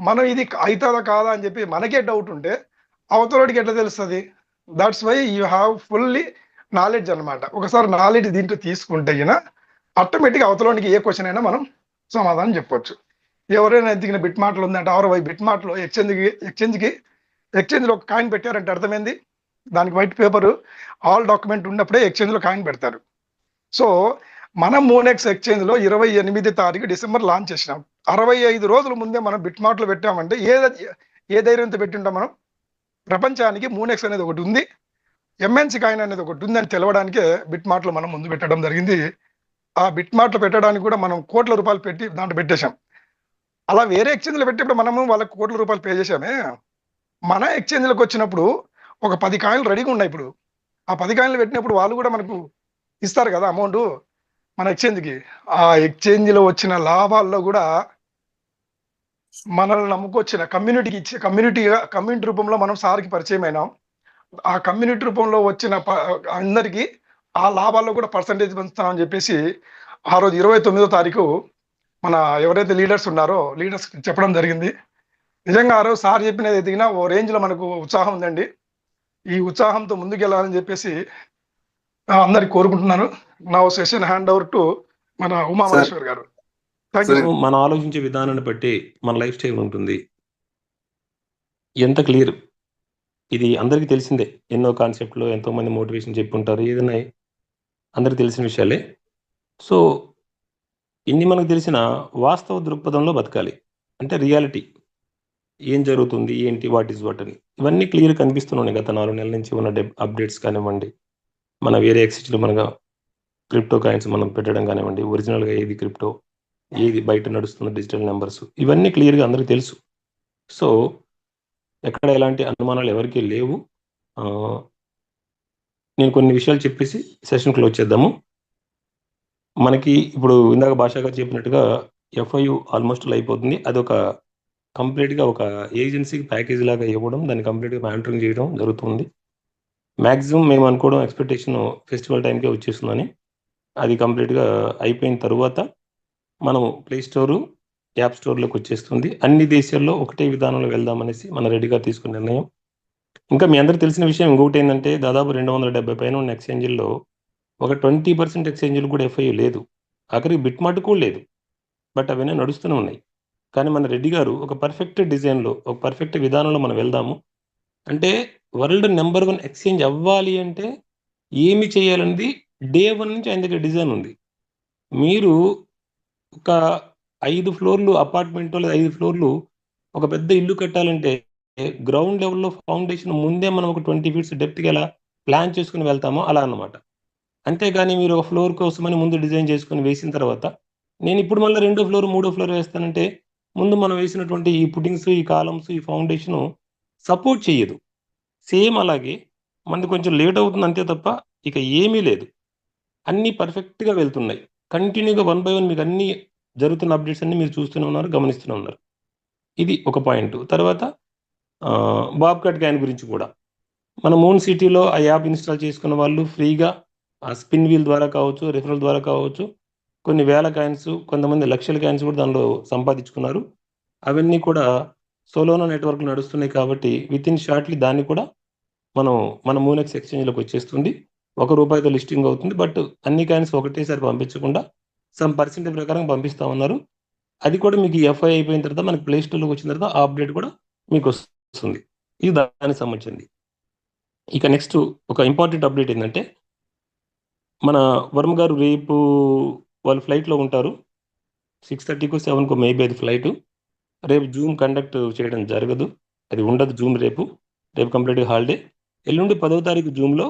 మనం ఇది అవుతుందా కాదా అని చెప్పి మనకే డౌట్ ఉంటే అవతలోడికి ఎట్లా తెలుస్తుంది? That's why you have fully knowledge అనమాట. ఒకసారి నాలెడ్జ్ దీంట్లో తీసుకుంటే గిన ఆటోమేటిక్గా అవతలోనికి ఏ క్వశ్చన్ అయినా మనం సమాధానం చెప్పొచ్చు. ఎవరైనా ఎదిగిన బిట్ మాటలు ఉందంటే బిట్ మాటలో ఎక్స్చేంజ్లో ఒక కాయిన్ పెట్టారంటే అర్థమైంది. దానికి వైట్ పేపర్ ఆల్ డాక్యుమెంట్ ఉన్నప్పుడే ఎక్స్చేంజ్లో కాయిన్ పెడతారు. సో మనం మూనెక్స్ ఎక్స్చేంజ్లో 28 తారీఖు డిసెంబర్ లాంచ్ చేసినాం. 65 రోజుల ముందే మనం బిట్ మార్ట్లో పెట్టామంటే ఏ ధైర్యంతో పెట్టింటాం మనం? ప్రపంచానికి మూనెక్స్ అనేది ఒకటి ఉంది, ఎంఎన్సీ కాయిన్ అనేది ఒకటి ఉంది అని తెలవడానికే బిట్ మార్ట్లో మనం ముందు పెట్టడం జరిగింది. ఆ బిట్ మార్ట్లో పెట్టడానికి కూడా మనం కోట్ల రూపాయలు పెట్టి దాంట్లో పెట్టేశాం. అలా వేరే ఎక్స్చేంజ్లో పెట్టేప్పుడు మనము వాళ్ళకి కోట్ల రూపాయలు పే చేశామే. మన ఎక్స్చేంజ్లకు వచ్చినప్పుడు ఒక 10 కాయిన్లు రెడీగా ఉన్నాయి. ఇప్పుడు ఆ 10 కాయిన్లు పెట్టినప్పుడు వాళ్ళు కూడా మనకు ఇస్తారు కదా అమౌంట్ మన ఎక్స్చేంజ్కి. ఆ ఎక్స్చేంజ్లో వచ్చిన లాభాల్లో కూడా మనల్ని నమ్ముకొచ్చిన కమ్యూనిటీకి ఇచ్చే కమ్యూనిటీ రూపంలో మనం సార్కి పరిచయం అయినాం. ఆ కమ్యూనిటీ రూపంలో వచ్చిన అందరికీ ఆ లాభాల్లో కూడా పర్సంటేజ్ పెంచుతామని చెప్పేసి ఆ రోజు 29వ తారీఖు మన ఎవరైతే లీడర్స్ ఉన్నారో లీడర్స్ చెప్పడం జరిగింది. నిజంగా ఆ రోజు సార్ చెప్పినది ఎదిగినా ఓ రేంజ్లో మనకు ఉత్సాహం ఉందండి. ఈ ఉత్సాహంతో ముందుకెళ్ళాలని చెప్పేసి అందరికి కోరుకుంటున్నాను. నా సెషన్ హ్యాండ్ ఓవర్ టు మన ఉమామహేశ్వర్ గారు. మనం ఆలోచించే విధానాన్ని బట్టి మన లైఫ్ స్టైల్ ఉంటుంది. ఎంత క్లియర్ ఇది అందరికీ తెలిసిందే. ఎన్నో కాన్సెప్ట్లో ఎంతోమంది మోటివేషన్ చెప్పి ఉంటారు. ఏదైనా అందరికి తెలిసిన విషయాలే. సో ఇన్ని మనకు తెలిసిన వాస్తవ దృక్పథంలో బతకాలి. అంటే రియాలిటీ ఏం జరుగుతుంది, ఏంటి, వాట్ ఈజ్ వాట్ అని ఇవన్నీ క్లియర్ కనిపిస్తున్నాయి. గత 4 నెలల నుంచి ఉన్న అప్డేట్స్ కానివ్వండి, మన వేరే ఎక్స్చేంజ్లో మనగా క్రిప్టో కాయిన్స్ మనం పెట్టడం కానివ్వండి, ఒరిజినల్గా ఏది క్రిప్టో, ఏది బయట నడుస్తున్న డిజిటల్ నెంబర్స్, ఇవన్నీ క్లియర్గా అందరికీ తెలుసు. సో ఎక్కడ ఎలాంటి అనుమానాలు ఎవరికీ లేవు. నేను కొన్ని విషయాలు చెప్పేసి సెషన్ క్లోజ్ చేద్దాము. మనకి ఇప్పుడు ఇందాక భాషా గారు చెప్పినట్టుగా ఎఫ్ఐయు ఆల్మోస్ట్ అయిపోతుంది. అది ఒక కంప్లీట్గా ఒక ఏజెన్సీకి ప్యాకేజ్ లాగా ఇవ్వడం, దాన్ని కంప్లీట్గా మానిటరింగ్ చేయడం జరుగుతుంది. మ్యాక్సిమం మేము అనుకోవడం ఎక్స్పెక్టేషన్ ఫెస్టివల్ టైంకే వచ్చేస్తుందని. అది కంప్లీట్గా అయిపోయిన తర్వాత మనము ప్లే స్టోరు, యాప్ స్టోర్లోకి వచ్చేస్తుంది. అన్ని దేశాల్లో ఒకటే విధానంలో వెళ్దామనేసి మన రెడీగా తీసుకున్న నిర్ణయం. ఇంకా మీ అందరికీ తెలిసిన విషయం ఇంకొకటి ఏంటంటే, దాదాపు 270 పైన ఉన్న ఎక్స్చేంజ్ల్లో ఒక 20% ఎక్స్చేంజ్లు కూడా ఎఫ్ఐయు లేదు. ఆఖరికి బిట్ మార్ట్ కూడా లేదు. బట్ అవన్నీ నడుస్తూనే ఉన్నాయి. కానీ మన రెడ్డి గారు ఒక పర్ఫెక్ట్ డిజైన్లో, ఒక పర్ఫెక్ట్ విధానంలో మనం వెళ్దాము అంటే, వరల్డ్ నెంబర్ 1 ఎక్స్చేంజ్ అవ్వాలి అంటే ఏమి చేయాలనేది డే 1 నుంచి ఆయన దగ్గర డిజైన్ ఉంది. మీరు ఒక 5 ఫ్లోర్లు అపార్ట్మెంట్ లేదా 5 ఫ్లోర్లు ఒక పెద్ద ఇల్లు కట్టాలంటే గ్రౌండ్ లెవెల్లో ఫౌండేషన్ ముందే మనం ఒక 20 ఫీట్స్ డెప్త్కి ఎలా ప్లాన్ చేసుకుని వెళ్తామో అలా అన్నమాట. అంతేగాని మీరు ఒక ఫ్లోర్ కోసమని ముందు డిజైన్ చేసుకొని వేసిన తర్వాత, నేను ఇప్పుడు మళ్ళీ రెండో ఫ్లోర్, మూడో ఫ్లోర్ వేస్తానంటే, ముందు మనం వేసినటువంటి ఈ పుట్టింగ్స్, ఈ కాలమ్స్, ఈ ఫౌండేషను సపోర్ట్ చెయ్యదు. సేమ్ అలాగే మనది కొంచెం లేట్ అవుతుంది అంతే తప్ప, ఇక ఏమీ లేదు. అన్నీ పర్ఫెక్ట్‌గా వెళ్తున్నాయి. కంటిన్యూగా వన్ బై వన్ మీకు అన్నీ జరుగుతున్న అప్డేట్స్ అన్నీ మీరు చూస్తూనే ఉన్నారు, గమనిస్తూనే ఉన్నారు. ఇది ఒక పాయింట్. తర్వాత బాబ్ కట్ క్యాన్ గురించి కూడా. మన మూన్ సిటీలో ఆ యాప్ ఇన్‌స్టాల్ చేసుకున్న వాళ్ళు ఫ్రీగా ఆ స్పిన్ వీల్ ద్వారా కావచ్చు, రిఫరల్ ద్వారా కావచ్చు, కొన్ని వేల కాయిన్స్, కొంతమంది లక్షల కాయిన్స్ కూడా దానిలో సంపాదించుకున్నారు. అవన్నీ కూడా సోలోనా నెట్వర్క్‌లో నడుస్తున్నాయి కాబట్టి వితిన్ షార్ట్‌లీ దాన్ని కూడా మనం మన మూనెక్స్ ఎక్స్‌చేంజ్‌లోకి వచ్చేస్తుంది. రూ. 1తో లిస్టింగ్ అవుతుంది. బట్ అన్ని కాయిన్స్ ఒకటేసారి పంపించకుండా సమ్ పర్సెంటేజ్ ప్రకారం పంపిస్తా ఉన్నారు. అది కూడా మీకు ఈ ఎఫ్ఐ అయిపోయిన తర్వాత మనకి ప్లే స్టోర్‌లోకి వచ్చిన తర్వాత ఆ అప్డేట్ కూడా మీకొస్తుంది. ఇది దానికి సంబంధించింది. ఇక నెక్స్ట్ ఒక ఇంపార్టెంట్ అప్డేట్ ఏందంటే, మన వర్మ గారు రేపు వాళ్ళు ఫ్లైట్‌లో ఉంటారు. 6:30కో, 7కో మేబీ అది ఫ్లైటు. రేపు జూమ్ కండక్ట్ చేయడం జరగదు. అది ఉండదు జూమ్ రేపు. రేపు కంప్లీట్‌గా హాలిడే. ఎల్లుండి 10వ తారీఖు జూమ్‌లో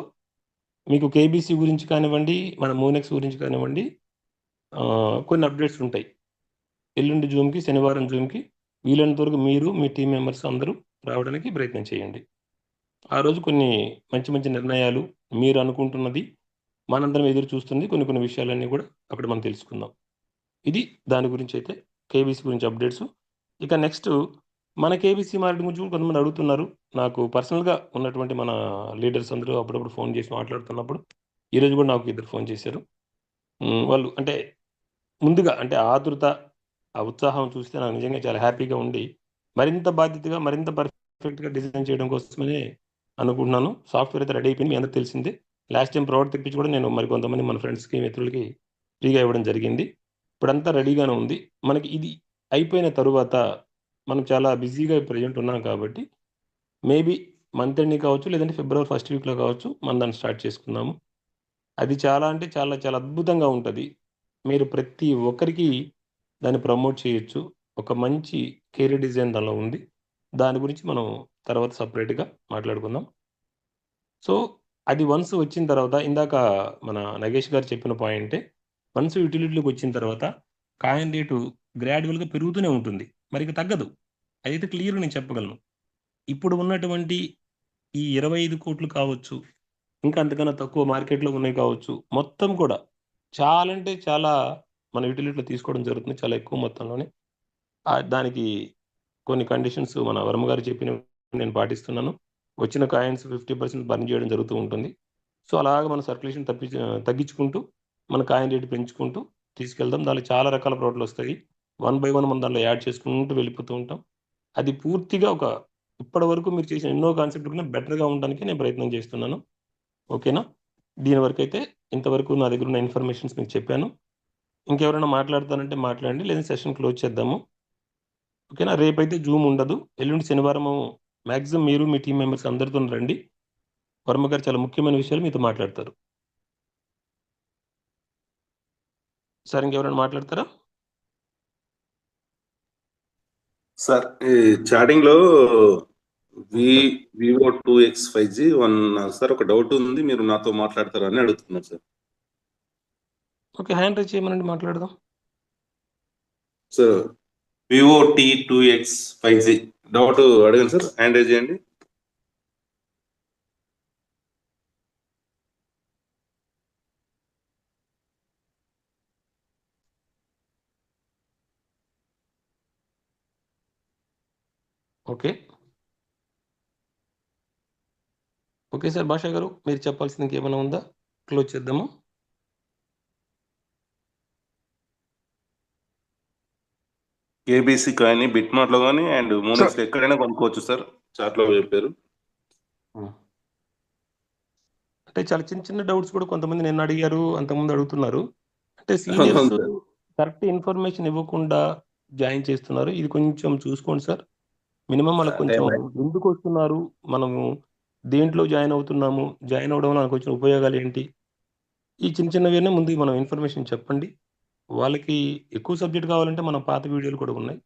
మీకు కేబీసీ గురించి కానివ్వండి, మన మోనెక్స్ గురించి కానివ్వండి, కొన్ని అప్డేట్స్ ఉంటాయి. ఎల్లుండి జూమ్‌కి, శనివారం జూమ్‌కి వీలైనంత వరకు మీరు, మీ టీమ్ మెంబర్స్ అందరూ రావడానికి ప్రయత్నం చేయండి. ఆ రోజు కొన్ని మంచి మంచి నిర్ణయాలు, మీరు అనుకుంటున్నది, మనందరం ఎదురు చూస్తుంది కొన్ని కొన్ని విషయాలన్నీ కూడా అక్కడ మనం తెలుసుకుందాం. ఇది దాని గురించైతే కేబీసీ గురించి అప్డేట్సు. ఇక నెక్స్టు మన కేబీసీ మార్కెట్ గురించి కూడా కొంతమంది అడుగుతున్నారు. నాకు పర్సనల్‌గా ఉన్నటువంటి మన లీడర్స్ అందరూ అప్పుడప్పుడు ఫోన్ చేసి మాట్లాడుతున్నప్పుడు, ఈరోజు కూడా నాకు ఇద్దరు ఫోన్ చేశారు. వాళ్ళు అంటే ముందుగా అంటే ఆతృత, ఆ ఉత్సాహం చూస్తే నాకు నిజంగా చాలా హ్యాపీగా ఉండి, మరింత బాధ్యతగా, మరింత పర్ఫెక్ట్‌గా డిజైన్ చేయడం కోసమనే అనుకుంటున్నాను. సాఫ్ట్‌వేర్ అయితే రెడీ అయిపోయింది. మీ అందరికి తెలిసిందే. లాస్ట్ టైమ్ ప్రోడక్ట్ తెప్పించి కూడా నేను మరి కొంతమంది మన ఫ్రెండ్స్‌కి, మిత్రులకి ఫ్రీగా ఇవ్వడం జరిగింది. ఇప్పుడంతా రెడీగానే ఉంది. మనకి ఇది అయిపోయిన తరువాత మనం చాలా బిజీగా ప్రెజెంట్ ఉన్నాం కాబట్టి, మేబీ మంత్ ఎండింగ్ కావచ్చు, లేదంటే ఫిబ్రవరి ఫస్ట్ వీక్‌లో కావచ్చు, మనం దాన్ని స్టార్ట్ చేసుకుందాము. అది చాలా అంటే చాలా చాలా అద్భుతంగా ఉంటది. మీరు ప్రతి ఒక్కరికి దాన్ని ప్రమోట్ చేయొచ్చు. ఒక మంచి కెరీర్ డిజైన్ దానిలో ఉంది. దాని గురించి మనం తర్వాత సెపరేట్‌గా మాట్లాడుకుందాం. సో, అది వన్స్ వచ్చిన తర్వాత ఇందాక మన నగేష్ గారు చెప్పిన పాయింటే, వన్స్ యుటిలిటీలోకి వచ్చిన తర్వాత కాయిన్ రేటు గ్రాడ్యువల్‌గా పెరుగుతూనే ఉంటుంది. మరిక తగ్గదు. అదైతే క్లియర్‌గా నేను చెప్పగలను. ఇప్పుడు ఉన్నటువంటి ఈ 25,00,00,000 కావచ్చు, ఇంకా అంతకన్నా తక్కువ మార్కెట్‌లో ఉన్నయి కావచ్చు. మొత్తం కూడా చాలా అంటే చాలా మన యుటిలిటీలో తీసుకోవడం జరుగుతుంది. చాలా ఎక్కువ మొత్తంలోనే. దానికి కొన్ని కండిషన్స్ మన వర్మ గారు చెప్పినవి నేను పాటిస్తున్నాను. వచ్చిన కాయిన్స్ 50% బర్న్ చేయడం జరుగుతూ ఉంటుంది. సో, అలాగా మన సర్క్యులేషన్ తగ్గించుకుంటూ, మన కాయిన్ రేట్ పెంచుకుంటూ తీసుకెళ్దాం. దానిలో చాలా రకాల ప్రోడక్ట్‌లొస్తాయి. వన్ బై వన్ మనం దానిలో యాడ్ చేసుకుంటూ వెళ్ళిపోతూ ఉంటాం. అది పూర్తిగా ఇప్పటివరకు మీరు చేసిన ఎన్నో కాన్సెప్ట్ కన్నా బెటర్‌గా ఉండడానికి నేను ప్రయత్నం చేస్తున్నాను. ఓకేనా? దీని వరకైతే ఇంతవరకు నా దగ్గర ఉన్న ఇన్ఫర్మేషన్స్ మీకు చెప్పాను. ఇంకెవరైనా మాట్లాడతానంటే మాట్లాడండి. లేదా సెషన్ క్లోజ్ చేద్దాము. ఓకేనా? రేపైతే జూమ్ ఉండదు. ఎల్లుండి శనివారము మాక్సిమం మీరు, మీ టీమ్ మెంబర్స్ అందరితోని రండి. వర్మ గారు చాలా ముఖ్యమైన విషయాలు మీతో మాట్లాడతారు. సార్ ఇంకెవరైనా మాట్లాడతారా? సార్ ఈ చాటింగ్ లో sir. Vivo 2X 5G sir ఒక డౌట్ ఉంది, మీరు నాతో మాట్లాడతారా అని అడుగుతున్నారు సార్. ఓకే. హ్యాండ్ రైజ్ చేయమనండి మాట్లాడదాం. Sir Vivo T2X 5G doubt అడగండి సార్, హ్యాండ్ రైజ్ చేయండి. ఓకే. Okay sir. భాషా గారు మీరు చెప్పాల్సింది ఇంకేమైనా ఉందా? క్లోజ్ చేద్దామా? కేబీసీ కానీ బిట్మార్ట్ లో కానీ అండ్ సార్ మోనెక్స్ లో ఎక్కడైనా కొనుక్కోవచ్చు సార్. చాట్ లో చెప్పారు. అంటే చాలా చిన్న చిన్న డౌట్స్ కూడా కొంతమంది నిన్న అడిగారు, అంతకుముందు అడుగుతున్నారు. అంటే అవును సీనియర్స్ సార్. కరెక్ట్ ఇన్ఫర్మేషన్ ఇవ్వకుండా జాయిన్ చేస్తున్నారు. ఇది కొంచెం చూసుకోండి సార్. మినిమమ్ వాళ్ళకి అంటే కొంచెం ఎందుకొస్తున్నారు, మనము దేంట్లో జాయిన్ అవుతున్నాము, జాయిన్ అవ్వడం వల్ల మనకొచ్చిన ఉపయోగాలేంటి? ఈ చిన్న చిన్నవన్నీ ముందు మనం ఇన్ఫర్మేషన్ చెప్పండి. వాళ్ళకి ఎక్కువ సబ్జెక్ట్ కావాలంటే మన పాత వీడియోలు కూడా ఉన్నాయి.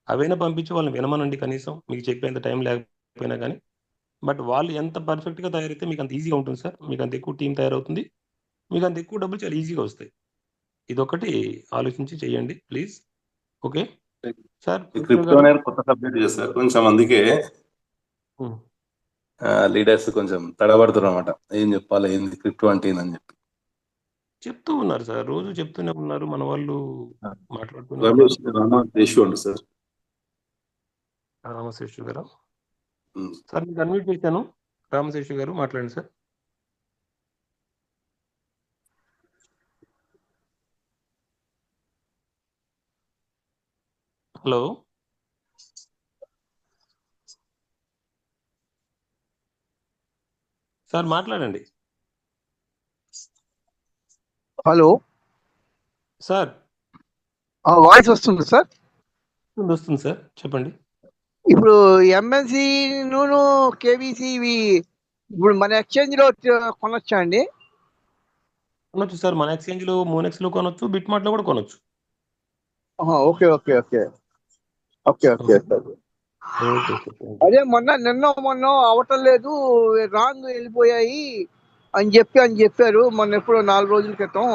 అవైనా పంపించి వాళ్ళని వినమనండి కనీసం. మీకు చెప్పేంత టైం లేకపోయినా గానీ. బట్ వాళ్ళు ఎంత పర్ఫెక్ట్‌గా తయారైతే మీకు అంత ఈజీగా ఉంటుంది సార్. మీకు అంత ఎక్కువ టీమ్ తయారవుతుంది. మీకు అంత ఎక్కువ డబ్బులు చాలా ఈజీగా వస్తాయి. ఇదొకటి ఆలోచించి చేయండి ప్లీజ్. ఓకే. సార్ ఈ విష్ణు క్రిప్టో గారు. అనేది కొత్త సబ్జెక్ట్ చేస్తారు కొంచెం, అందుకే హ్మ్. లీడర్స్ కొంచెం తడబడుతున్నారు అనమాట. ఏం చెప్పాలి, ఏంది క్రిప్టో అంటే ఏందని చెప్పి. చెప్తూ ఉన్నారు సార్. రోజు చెప్తూనే ఉన్నారు. మన వాళ్ళు మాట్లాడుతూనే ఉన్నారు. రమేష్ ఇష్యూ ఉంది సార్. రామశేషు గారా? ఉమ్. సార్ మీకు అన్మ్యూట్ చేశాను. రామశేషు గారు మాట్లాడండి సార్. హలో. సార్ మాట్లాడండి. హలో, సార్ వాయిస్ వస్తుంది సార్. వస్తుంది సార్, చెప్పండి. ఇప్పుడు ఎంఎన్సి నూను కేబీసీ ఇవి ఇప్పుడు మన ఎక్స్చేంజ్ లో కొనొచ్చా అండి? కొనొచ్చు సార్. మన ఎక్స్చేంజ్లో మోనెక్స్లో కొనొచ్చు, బిట్మార్ట్లో కూడా కొనొచ్చు. Okay okay okay okay okay sir. Okay sir. అదే నిన్న అవటం లేదు, రాంగ్ వెళ్ళిపోయాయి అని చెప్పారు మొన్న ఎప్పుడో 4 రోజుల క్రితం.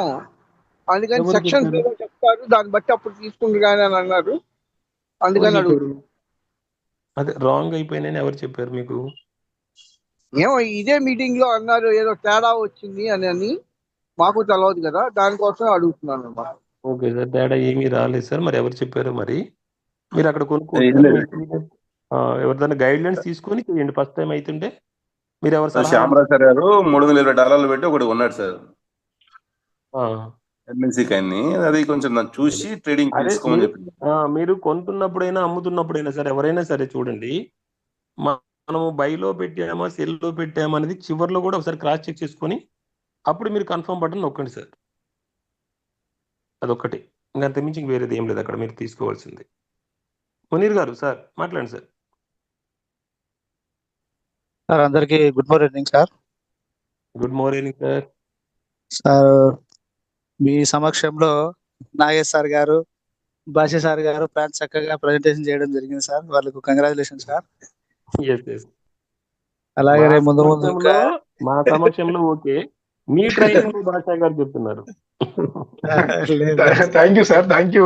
అందుకని ఎవరు సెక్షన్స్ చెప్పారు? ఏదో చెప్తారు, దాన్ని బట్టి అప్పుడు తీసుకుంటారు కానీ అని అన్నారు. ఎవరు అందుకని చెప్పారు? అడుగుతున్నాను. అదే రాంగ్ అయిపోయినాయని ఎవరు చెప్పారు మీకు? ఏమో ఇదే మీటింగ్ లో అన్నారు, ఏదో తేడా వచ్చింది అని మాకు తెలియదు కదా, దానికోసం అడుగుతున్నాను అన్నమాట. ఓకే సార్, తేడా ఏమీ రాలేదు సార్. మరి ఎవరు చెప్పారు? మరి మీరు అక్కడ ఏం కొనుక్కోవచ్చు సార్. లేదు. మీకు ఎవరిదైనా గైడ్లైన్స్ తీసుకొని చేయండి. ఫస్ట్ టైం అవుతుంటే మీరు ఎవరు సలహా శ్యామరాజ్ సార్ గారు $320 పెట్టి ఒకటి కొన్నాడు సార్ ఆ, ఎంఎన్సీ కాయిన్ని. అది కొంచెం నాకు చూసి ట్రేడింగ్ అదే తీసుకోమని చెప్పి. మీరు కొంటున్నప్పుడైనా అమ్ముతున్నప్పుడైనా సరే ఎవరైనా సరే చూడండి, మనము బైలో పెట్టామా సెల్లో పెట్టామా అనేది చివర్లో కూడా ఒకసారి క్రాస్ చెక్ చేసుకొని అప్పుడు మీరు కన్ఫర్మ్ బటన్ నొక్కండి సార్. అదొక్కటి, ఇంకా అంతమించి వేరేది ఏం లేదు అక్కడ మీరు తీసుకోవాల్సింది. మునీర్ గారు సార్ మాట్లాడండి సార్. సార్ అందరికీ good morning sir. Good morning sir. Sir మీ సమక్షంలో నాగేష్ సార్ గారు, భాష సార్ గారు ప్లాన్ చక్కగా ప్రజెంటేషన్ చేయడం జరిగింది సార్. వాళ్ళకు కంగ్రాచులేషన్ సార్. Yes yes. అలాగే రేపు ముందు ముందు ఇంకా మా సమక్షంలో ఓకే, మీ ట్రైనింగ్ భాషా గారు చెప్తున్నారు. Thank you sir, thank you.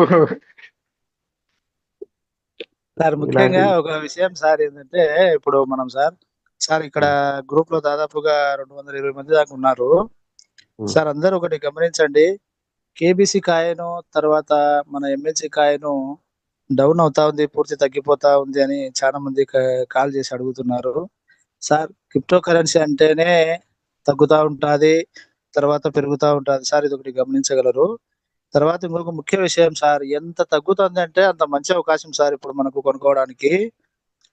Sir ముఖ్యంగా ఒక విషయం సార్ ఏంటంటే, ఇప్పుడు మనం సార్ ఇక్కడ గ్రూప్ లో దాదాపుగా 220 మంది దాకా ఉన్నారు సార్. అందరూ ఒకటి గమనించండి, కేబీసీ కాయను తర్వాత మన ఎంఎల్సీ కాయను డౌన్ అవుతా ఉంది, పూర్తి తగ్గిపోతా ఉంది అని చాలా మంది కాల్ చేసి అడుగుతున్నారు సార్. క్రిప్టో కరెన్సీ అంటేనే తగ్గుతూ ఉంటుంది, తర్వాత పెరుగుతూ ఉంటుంది సార్. ఇది ఒకటి గమనించగలరు. తర్వాత ఇంకొక ముఖ్య విషయం సార్, ఎంత తగ్గుతుంది అంటే అంత మంచి అవకాశం సార్ ఇప్పుడు మనకు కొనుక్కోవడానికి.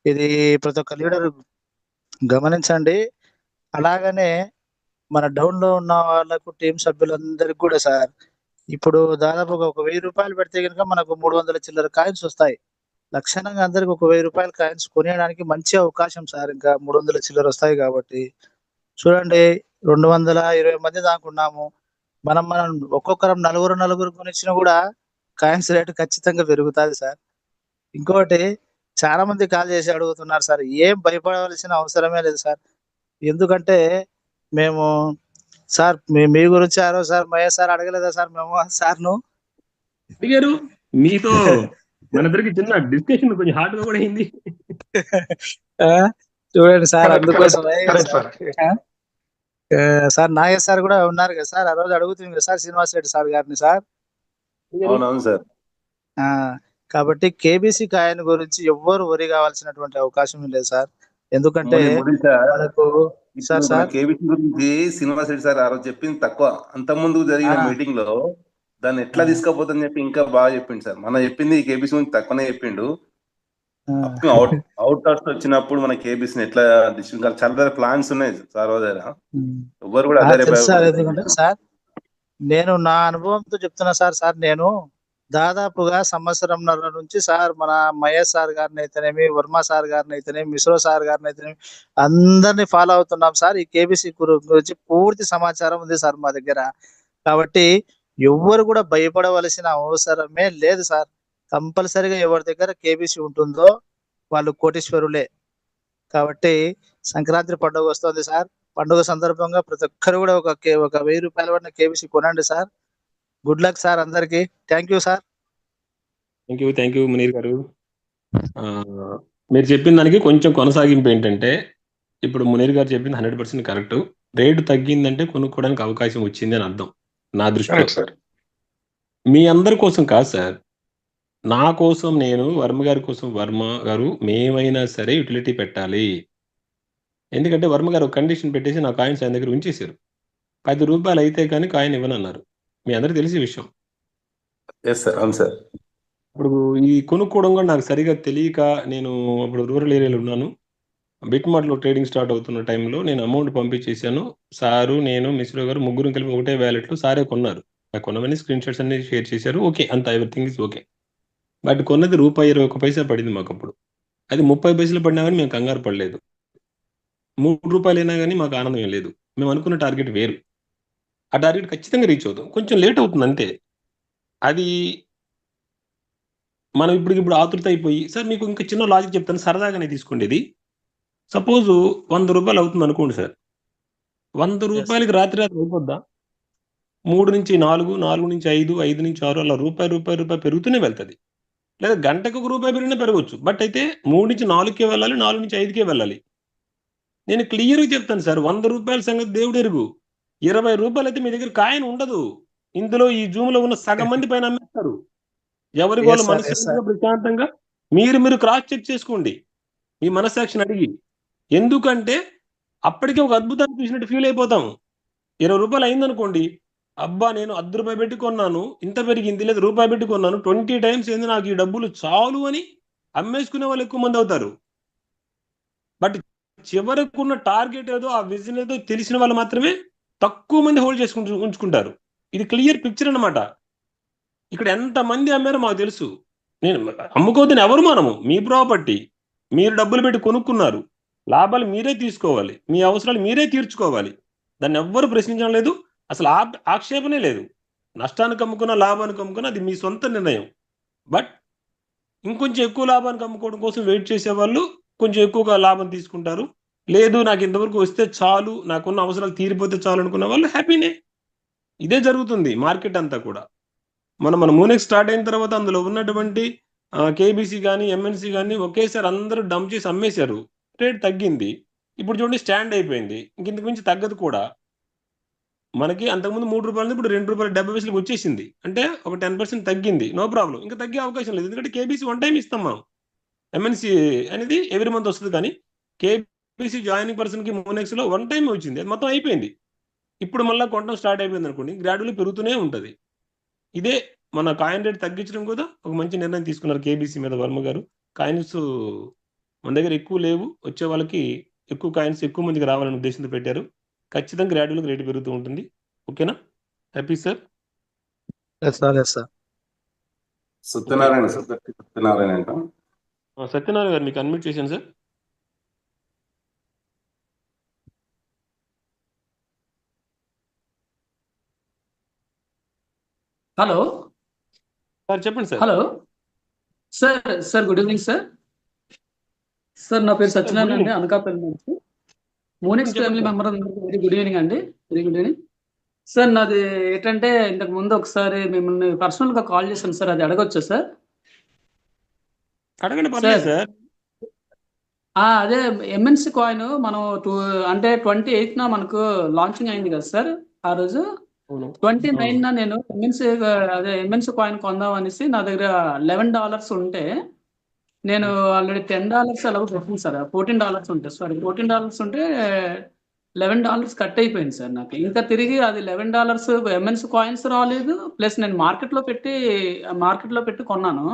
ఇది ప్రతి ఒక్క లీడర్ గమనించండి. అలాగనే మన డౌన్ లో ఉన్న వాళ్ళకు టీం సభ్యులందరికీ కూడా సార్, ఇప్పుడు దాదాపుగా ఒక 1000 రూపాయలు పెడితే కనుక మనకు 300 చిల్లర కాయిన్స్ వస్తాయి. లక్షణంగా అందరికి ఒక 1000 రూపాయల కాయిన్స్ కొనేయడానికి మంచి అవకాశం సార్. ఇంకా 300 చిల్లర వస్తాయి కాబట్టి చూడండి, 220 మంది దాకా ఉన్నాము. మనం ఒక్కొక్కరం నలుగురు కొనిచ్చినా కూడా కాయిన్స్ రేటు ఖచ్చితంగా పెరుగుతుంది సార్. ఇంకోటి, చాలా మంది కాల్ చేసి అడుగుతున్నారు సార్, ఏం భయపడవలసిన అవసరమే లేదు సార్. ఎందుకంటే మేము సార్ మీ గురించి ఆ రోజు సార్ మహేష్ సార్ అడగలేదా సార్ మేము సార్ను? అడిగారు. మీతో మనందరికి చిన్న డిస్కషన్ కొంచెం హార్డ్ గా కూడా అయింది. చూడండి సార్, Correct, అందుకోసమే correct, sir. Sir Nagesh sir కూడా ఉన్నారు కదా సార్, ఆ రోజు అడుగుతుంది కదా సార్ శ్రీనివాస్ రెడ్డి సార్ గారిని సార్. అవునవును సార్. కాబట్టి కేబీసీ కాయిన్ గురించి ఎవ్వరు వరి కావాల్సినటువంటి అవకాశం లేదు సార్. ఎందుకంటే మనకు సార్ కేబీసీ గురించి శ్రీనివాస్ రెడ్డి సార్ ఆ రోజు చెప్పింది తక్కువ. అంత ముందు జరిగిన మీటింగ్ లో దాన్ని ఎట్లా తీసుకోపోతుందని చెప్పి ఇంకా బాగా చెప్పిండు సార్. మన చెప్పింది కేబీసీ గురించి తక్కువనే చెప్పిండు. అవుట్ ఆఫ్ వచ్చినప్పుడు మన కేబీసీ ఎట్లా డిస్ట్రిబ్యూట్ చాలా ప్లాన్స్ ఉన్నాయి సార్ దగ్గర. ఎవరు కూడా సార్, ఎందుకంటే సార్ నేను నా అనుభవంతో చెప్తున్నా సార్. నేను దాదాపుగా సంవత్సరంన్నర నుంచి సార్ మన మహేష్ సార్ గారిని అయితేనేమి, వర్మ సార్ గారిని అయితేనేమి, మిశ్రో సార్ గారిని అయితేనేమి అందరినీ ఫాలో అవుతున్నాం సార్. ఈ కేబీసీ గురించి పూర్తి సమాచారం ఉంది సార్ మా దగ్గర. కాబట్టి ఎవ్వరు కూడా భయపడవలసిన అవసరమే లేదు సార్. కంపల్సరిగా ఎవరి దగ్గర కేబీసీ ఉంటుందో వాళ్ళు కోటీశ్వరులే. కాబట్టి సంక్రాంతి పండుగ వస్తుంది సార్. పండుగ సందర్భంగా ప్రతి ఒక్కరు కూడా ఒక 1000 రూపాయల పడిన కేబీసీ కొనండి సార్. గుడ్ లక్ సార్ అందరికి. Thank you sir. Thank you Munir గారు. మీరు చెప్పిన దానికి కొంచెం కొనసాగింపు ఏంటంటే, ఇప్పుడు మునీర్ గారు చెప్పింది 100% కరెక్ట్. రేటు తగ్గిందంటే కొనుక్కోవడానికి అవకాశం వచ్చింది అని అర్థం నా దృష్టిలో. సార్ మీ అందరి కోసం కాదు సార్, నా కోసం, నేను వర్మ గారి కోసం, వర్మ గారు మేమైనా సరే యూటిలిటీ పెట్టాలి. ఎందుకంటే వర్మ గారు ఒక కండిషన్ పెట్టేసి నా కాయిన్స్ ఆయన దగ్గర ఉంచేశారు. 10 రూపాయలు అయితే కానీ కాయిన్ ఇవ్వనన్నారు. మీ అందరికి తెలిసే విషయం. ఎస్ సార్, అవును సార్. ఇప్పుడు ఈ కొనుక్కోవడం కూడా నాకు సరిగా తెలియక, నేను అప్పుడు రూరల్ ఏరియాలో ఉన్నాను. బిట్మార్ట్లో ట్రేడింగ్ స్టార్ట్ అవుతున్న టైంలో నేను అమౌంట్ పంపించేశాను. సారు, నేను, మిశ్రో గారు ముగ్గురు కలిపి ఒకటే వ్యాలెట్లో సారే కొన్నారు. నాకు కొన్నవన్నీ స్క్రీన్ షాట్స్ అన్ని షేర్ చేశారు. ఓకే, అంత ఎవ్రీథింగ్ ఇస్ ఓకే. బట్ కొన్నది ₹1.21 పడింది మాకు అప్పుడు. అది 30 పైసలు పడినా కానీ మేము కంగారు పడలేదు. ₹3 అయినా కానీ మాకు ఆనందం ఏం లేదు. మేము అనుకున్న టార్గెట్ వేరు. ఆ టార్గెట్ ఖచ్చితంగా రీచ్ అవుతాం. కొంచెం లేట్ అవుతుంది అంతే. అది మనం ఇప్పుడు ఆతృత అయిపోయి, సార్ మీకు ఇంకా చిన్న లాజిక్ చెప్తాను, సరదాగానే తీసుకోండి. ఇది సపోజ్ ₹100 అవుతుంది అనుకోండి సార్. ₹100కి రాత్రి అయిపోద్దా? 3 నుంచి 4, 4 నుంచి 5, 5 నుంచి 6 అలా రూపాయి పెరుగుతూనే వెళ్తుంది. లేదా గంటకు ₹1 పెరిగినా పెరగవచ్చు. బట్ అయితే 3 నుంచి 4కే వెళ్ళాలి, 4 నుంచి 5కే వెళ్ళాలి. నేను క్లియర్గా చెప్తాను సార్, ₹100 సంగతి దేవుడు ఎరుగు. ₹20 అయితే మీ దగ్గర కాయిన్ ఉండదు. ఇందులో ఈ జూమ్లో ఉన్న సగం మంది పైన అమ్మేస్తారు. ఎవరికి వాళ్ళు మనసు ప్రశాంతంగా మీరు క్రాస్ చెక్ చేసుకోండి, మీ మనస్సాక్షిని అడిగి. ఎందుకంటే అప్పటికే ఒక అద్భుతాన్ని చూసినట్టు ఫీల్ అయిపోతాం. ₹20 అయిందనుకోండి, అబ్బా నేను ₹10 పెట్టి కొన్నాను, ఇంత పెరిగింది, లేదా ₹1 పెట్టి కొన్నాను, 20 టైమ్స్ ఏంది, నాకు ఈ డబ్బులు చాలు అని అమ్మేసుకునే వాళ్ళు ఎక్కువ మంది అవుతారు. బట్ చివరకు ఉన్న టార్గెట్ ఏదో, ఆ విజన్ ఏదో తెలిసిన వాళ్ళు మాత్రమే తక్కువ మంది హోల్డ్ చేసుకుంటూ ఉంచుకుంటారు. ఇది క్లియర్ పిక్చర్ అన్నమాట. ఇక్కడ ఎంతమంది అమ్మారో మాకు తెలుసు. నేను అమ్ముకోవద్దని ఎవరు మనము, మీ ప్రాపర్టీ, మీరు డబ్బులు పెట్టి కొనుక్కున్నారు, లాభాలు మీరే తీసుకోవాలి, మీ అవసరాలు మీరే తీర్చుకోవాలి. దాన్ని ఎవ్వరు ప్రశ్నించడం లేదు, అసలు ఆక్షేపనే లేదు. నష్టానికి అమ్ముకున్నా, లాభానికి అమ్ముకున్నా అది మీ సొంత నిర్ణయం. బట్ ఇంకొంచెం ఎక్కువ లాభానికి అమ్ముకోవడం కోసం వెయిట్ చేసే వాళ్ళు కొంచెం ఎక్కువగా లాభం తీసుకుంటారు. లేదు నాకు ఇంతవరకు వస్తే చాలు, నాకున్న అవసరాలు తీరిపోతే చాలు అనుకున్న వాళ్ళు హ్యాపీనే. ఇదే జరుగుతుంది మార్కెట్ అంతా కూడా. మన మూనెక్స్ స్టార్ట్ అయిన తర్వాత అందులో ఉన్నటువంటి కేబీసీ కానీ, ఎంఎన్సీ కానీ ఒకేసారి అందరూ డంప్ చేసి అమ్మేశారు. రేట్ తగ్గింది. ఇప్పుడు చూడండి స్టాండ్ అయిపోయింది. ఇంతకు మించి తగ్గదు కూడా. మనకి అంతకుముందు ₹3, ఇప్పుడు ₹2.70 వచ్చేసింది. అంటే ఒక 10% తగ్గింది. No problem. ఇంకా తగ్గే అవకాశం లేదు. ఎందుకంటే కేబీసీ 1 టైం ఇస్తాం మనం. ఎంఎన్సీ అనేది ఎవ్రీ మంత్ వస్తుంది, కానీ కేబీసీ జాయినింగ్ పర్సన్కి మూనెక్స్లో 1 టైం వచ్చింది. అది మొత్తం అయిపోయింది. ఇప్పుడు మళ్ళీ కొనడం స్టార్ట్ అయిపోయింది అనుకోండి, గ్రాడ్యువల్లీ పెరుగుతూనే ఉంటుంది. ఇదే మన కాయిన్ రేట్ తగ్గించడం కూడా ఒక మంచి నిర్ణయం తీసుకున్నారు కేబీసీ మీద వర్మ గారు. కాయిన్స్ మన దగ్గర ఎక్కువ లేవు, వచ్చే వాళ్ళకి ఎక్కువ కాయిన్స్ ఎక్కువ మందికి రావాలనే ఉద్దేశంతో పెట్టారు. ఖచ్చితంగా గ్రాడ్యువల్గా రేటు పెరుగుతూ ఉంటుంది. ఓకేనా? Happy sir. సత్యనారాయణ సత్యనారాయణ గారు మీకు అన్మ్యూట్ చేశాను సార్. హలో సార్ చెప్పండి sir. Hello sir good evening sir. Sir నా పేరు సత్యనారాయణ అండి, అనకాపల్లి నుంచి. మోనిక్స్ ఫ్యామిలీ మెంబర్ అందరికీ వెరీ గుడ్ ఈవినింగ్ అండి. Very good evening sir. నాది ఏంటంటే ఇంతకు ముందు ఒకసారి మిమ్మల్ని పర్సనల్గా కాల్ చేశాను సార్, అది అడగొచ్చా సార్? అడగండి పర్లేదు సార్. అదే ఎంఎన్సి కాయిన్ మనం 28న మనకు లాంచింగ్ అయింది కదా సార్. ఆ రోజు 29న నేను ఎంఎన్సి కాయిన్ కొందాం అనేసి నా దగ్గర $11 ఉంటే, నేను ఆల్రెడీ $10 అలాగో పెట్టింది సార్. $14 ఉంటాయి సారీ, $14 ఉంటే $11 కట్ అయిపోయింది సార్ నాకు. ఇంకా తిరిగి అది $11 ఎంఎన్సి కాయిన్స్ రాలేదు. ప్లస్ నేను మార్కెట్లో పెట్టి కొన్నాను.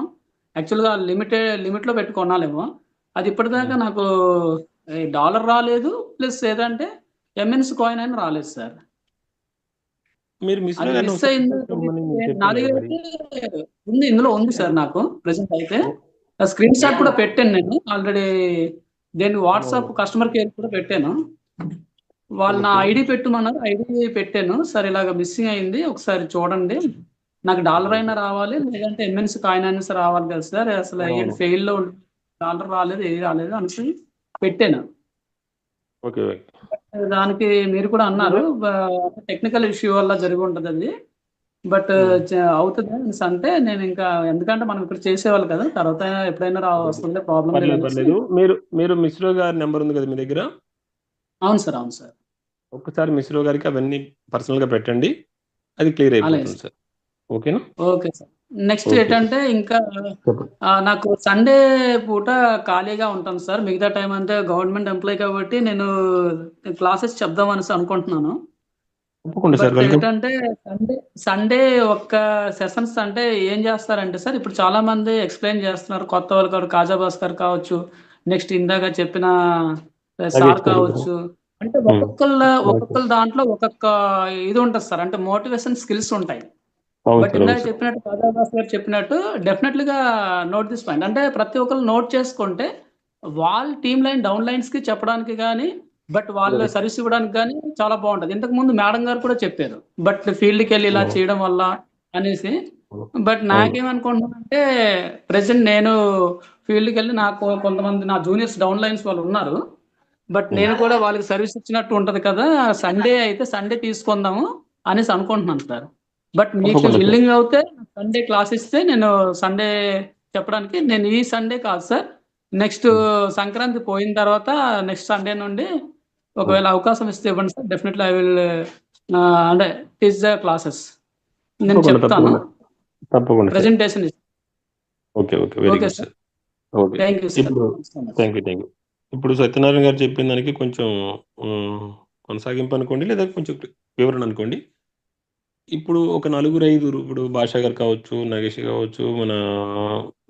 యాక్చువల్గా లిమిట్లో పెట్టి కొనాలేమో. అది ఇప్పటిదాకా నాకు డాలర్ రాలేదు, ప్లస్ ఏదంటే ఎంఎన్సి కాయిన్ అని రాలేదు సార్. మీరు మిస్ అయింది. నా దగ్గర ఉంది, ఇందులో ఉంది సార్ నాకు ప్రెసెంట్. అయితే స్క్రీన్ షాట్ కూడా పెట్టాను నేను ఆల్రెడీ. దేని వాట్సాప్ కస్టమర్ కేర్ కూడా పెట్టాను. వాళ్ళు నా ఐడి పెట్టమన్నారు, ఐడి పెట్టాను సార్. ఇలాగ మిస్సింగ్ అయింది, ఒకసారి చూడండి. నాకు డాలర్ అయినా రావాలి, లేదంటే ఎంఎన్సి కాయిన్ అయినా రావాలి కదా సార్. అసలు ఫెయిల్లో డాలర్ రాలేదు, ఏది రాలేదు అనేసి పెట్టాను. ఓకే. దానికి మీరు కూడా అన్నారు టెక్నికల్ ఇష్యూ వల్ల జరిగి ఉంటది అది. బట్ అవుతది అనేసి అంటే నేను ఇంకా ఎందుకంటే మనం ఇక్కడ చేసేవాళ్ళు కదా, తర్వాత ఎప్పుడైనా వస్తుంది ప్రాబ్లం పర్లేదు లేదనేసి. పర్లేదు. మీరు మిశ్రో గారి నెంబర్ ఉంది కదా మీ దగ్గర? అవును సార్, అవును సార్. ఒక్కసారి మిశ్రో గారికి అవన్నీ పర్సనల్‌గా పెట్టండి. అది క్లియర్ అలాగే అయిపోతుంది సార్. సార్. ఓకేనా? Okay sir. Next okay sir. ఏంటంటే ఇంకా చెప్పండి. నాకు సండే పూట ఖాళీగా ఉంటాను సార్. మిగతా టైం అంతా గవర్నమెంట్ ఎంప్లాయీ కాబట్టి నేను క్లాసెస్ చెప్దాం అనేసి అనుకుంటున్నాను. తప్పకుండా సార్. But welcome. ఏంటంటే సండే సండే ఒక్క సెషన్స్ అంటే ఏం చేస్తారంటే సార్, ఇప్పుడు చాలా మంది ఎక్స్‌ప్లెయిన్ చేస్తున్నారు. కొత్త వాళ్ళు కాదు, కాజా భాస్కర్ కావచ్చు, నెక్స్ట్ ఇందాక చెప్పిన సార్ నాగేష్ గారు. కావచ్చు. అంటే హ్మ్. ఒక్కొక్కళ్ళ దాంట్లో ఒక్కొక్క ఇది ఉంటది సార్. అంటే మోటివేషన్ స్కిల్స్ ఉంటాయి. అవును బట్ సార్. అవును ఇందాక సార్. చెప్పినట్టు కాజా భాస్కర్ గారు చెప్పినట్టు డెఫినెట్‌లీగా నోట్ దిస్ పాయింట్. అంటే ప్రతి ఒక్కళ్ళు నోట్ చేసుకుంటే వాళ్ళ టీమ్ లైన్, డౌన్ లైన్స్‌కి చెప్పడానికి గాని, బట్ వాళ్ళు సర్వీస్ ఇవ్వడానికి గాని చాలా బావుంటది. ఇంతకుముందు మేడం గారు కూడా చెప్పారు. బట్ ఫీల్డ్‌కెళ్ళి ఇలా అవును. చేయడం వల్ల అనేసి. అవును. బట్ అవును. నాకేమనుకుంటున్నానంటే ప్రెజెంట్ నేను ఫీల్డ్‌కెళ్ళి నాకు కొంతమంది నా జూనియర్స్ డౌన్ లైన్స్ వాళ్ళు ఉన్నారు. బట్ నేను కూడా వాళ్ళకి సర్వీస్ ఇచ్చినట్టు ఉంటది కదా, సండే అయితే సండే తీసుకుందాము అనేసి అనుకుంటున్నాను సార్. బట్ మీకు తప్పకుండా సార్. విల్లింగ్ అవుతే సండే క్లాస్ ఇస్తే నేను సండే చెప్పడానికి నేను ఈ సండే కాదు సార్. నెక్స్ట్ సంక్రాంతి పోయిన తర్వాత నెక్స్ట్ సండే నుండి ఒకవేళ అవకాశం ఇస్తే ఇవ్వండి సార్. డెఫినెట్‌లీ ఐ విల్ అంటే టీచ్ ద క్లాసెస్. నేను తప్పకుండా. చెప్తాను. తప్పకుండా sir. Presentation okay. Very okay good sir. Sir. Okay. Thank you sir. ఇప్పుడు సో మచ్. Thank you. ఇప్పుడు సత్యనారాయణ గారు చెప్పిన దానికి కొంచెం హ్మ్, కొనసాగింపు అనుకోండి, లేదా కొంచెం వివరణ అనుకోండి. ఇప్పుడు ఒక నలుగురు, ఐదుగురు, ఇప్పుడు భాషా గారు కావచ్చు, నాగేష్ కావచ్చు, మన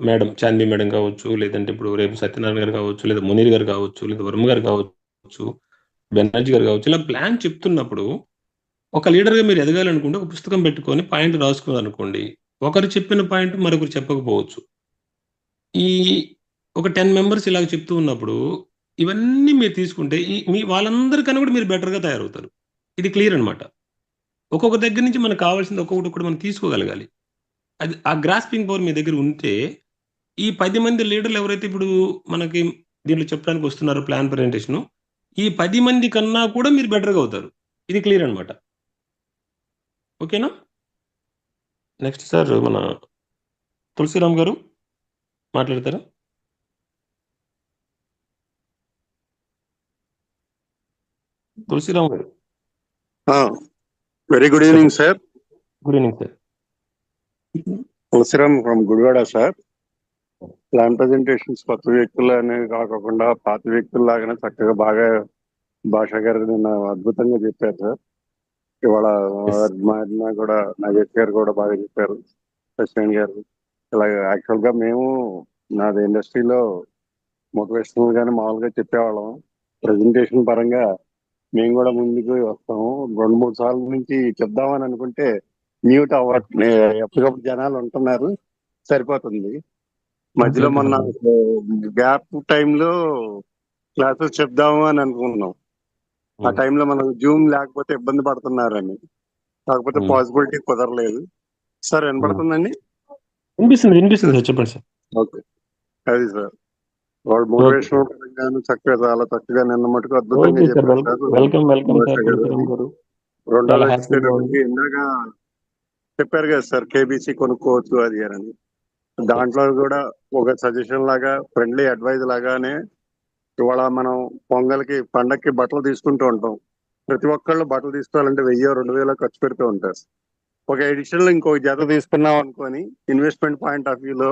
మేడం చాందీ మేడం కావచ్చు, లేదంటే ఇప్పుడు రేపు సత్యనారాయణ గారు కావచ్చు, లేదా మునీర్ గారు కావచ్చు, లేదా వర్మ గారు కావచ్చు, బెనర్జీ గారు కావచ్చు, ఇలా ప్లాన్ చెప్తున్నప్పుడు ఒక లీడర్‌గా మీరు ఎదగాలనుకుంటే ఒక పుస్తకం పెట్టుకొని పాయింట్లు రాసుకున్నారనుకోండి. ఒకరు చెప్పిన పాయింట్ మరొకరు చెప్పకపోవచ్చు. ఈ ఒక 10 మెంబర్స్ ఇలాగ చెప్తూ ఉన్నప్పుడు, ఇవన్నీ మీరు తీసుకుంటే మీ వాళ్ళందరికన్నా కూడా మీరు బెటర్‌గా తయారవుతారు. ఇది క్లియర్ అనమాట. ఒక్కొక్క దగ్గర నుంచి మనకు కావాల్సింది ఒక్కొక్కటి కూడా మనం తీసుకోగలగాలి. అది ఆ గ్రాస్పింగ్ పవర్ మీ దగ్గర ఉంటే, ఈ 10 మంది లీడర్‌లు ఎవరైతే ఇప్పుడు మనకి దీంట్లో చెప్పడానికి వస్తున్నారో ప్లాన్ ప్రజెంటేషను, ఈ 10 మంది కన్నా కూడా మీరు బెటర్‌గా అవుతారు. ఇది క్లియర్ అనమాట. ఓకేనా? నెక్స్ట్ సార్ మన తులసిరామ్ గారు మాట్లాడతారా? తులసిరామ్ గారు. Very good evening sir. Good evening sir. Tulsiram from Gudivada sir. Plan presentations కొత్త వ్యక్తులు అనేవి కాకుండా పాత వ్యక్తుల లాగానే చక్కగా బాగా భాషా గారు నిన్న అద్భుతంగా చెప్పారు సార్. ఇవాళ యెస్. మా కూడా నాగేష్ గారు కూడా బాగా చెప్పారు, సత్యనారాయణ గారు. ఇలాగ యాక్చువల్ గా మేము నాది ఇండస్ట్రీలో మోటివేషనల్ గానే మామూలుగా చెప్పేవాళ్ళం. ప్రజెంటేషన్ పరంగా మేము కూడా ముందుకు వస్తాము. 2-3 సార్లు నుంచి చెప్దామని అనుకుంటే మ్యూట్ ఎప్పటికప్పుడు జనాలు ఉంటున్నారు, సరిపోతుంది. మధ్యలో మొన్న గ్యాప్ టైంలో క్లాసెస్ చెప్దాము అని అనుకుంటున్నాం. ఆ టైంలో మనకు జూమ్ లేకపోతే ఇబ్బంది పడుతున్నారని, కాకపోతే పాసిబిలిటీ కుదరలేదు. సార్ వినపడుతుందండి? వినిపిస్తుంది సార్. చెప్పండి సార్. ఓకే, అది సార్. వాడు మోటివేషనల్ పరంగాను చక్కగా చాలా చక్కగా నిన్న మటుకు అద్భుతంగా ఓకే సార్. చెప్పారు సార్ వెల్కమ్ భాష సార్ గారు. తులసిరామ్ గారు. రెండోది చాలా హ్యాపీగా ఉంది. వచ్చేటప్పటికి ఇందాక చెప్పారు కదా సార్, కేబీసీ కొనుక్కోవచ్చు అది అని. దాంట్లో కూడా ఒక సజెషన్ లాగా, ఫ్రెండ్లీ అడ్వైజ్ లాగానే ఇవాళ మనం పొంగల్కి పండక్కి బట్టలు తీసుకుంటూ ఉంటాం. ప్రతి ఒక్కళ్ళు బట్టలు తీసుకోవాలంటే 1000-2000 ఖర్చు పెడుతూ ఉంటారు. ఒక ఎడిషనల్ ఇంకొక జత తీసుకున్నాం అనుకొని ఇన్వెస్ట్మెంట్ పాయింట్ ఆఫ్ వ్యూలో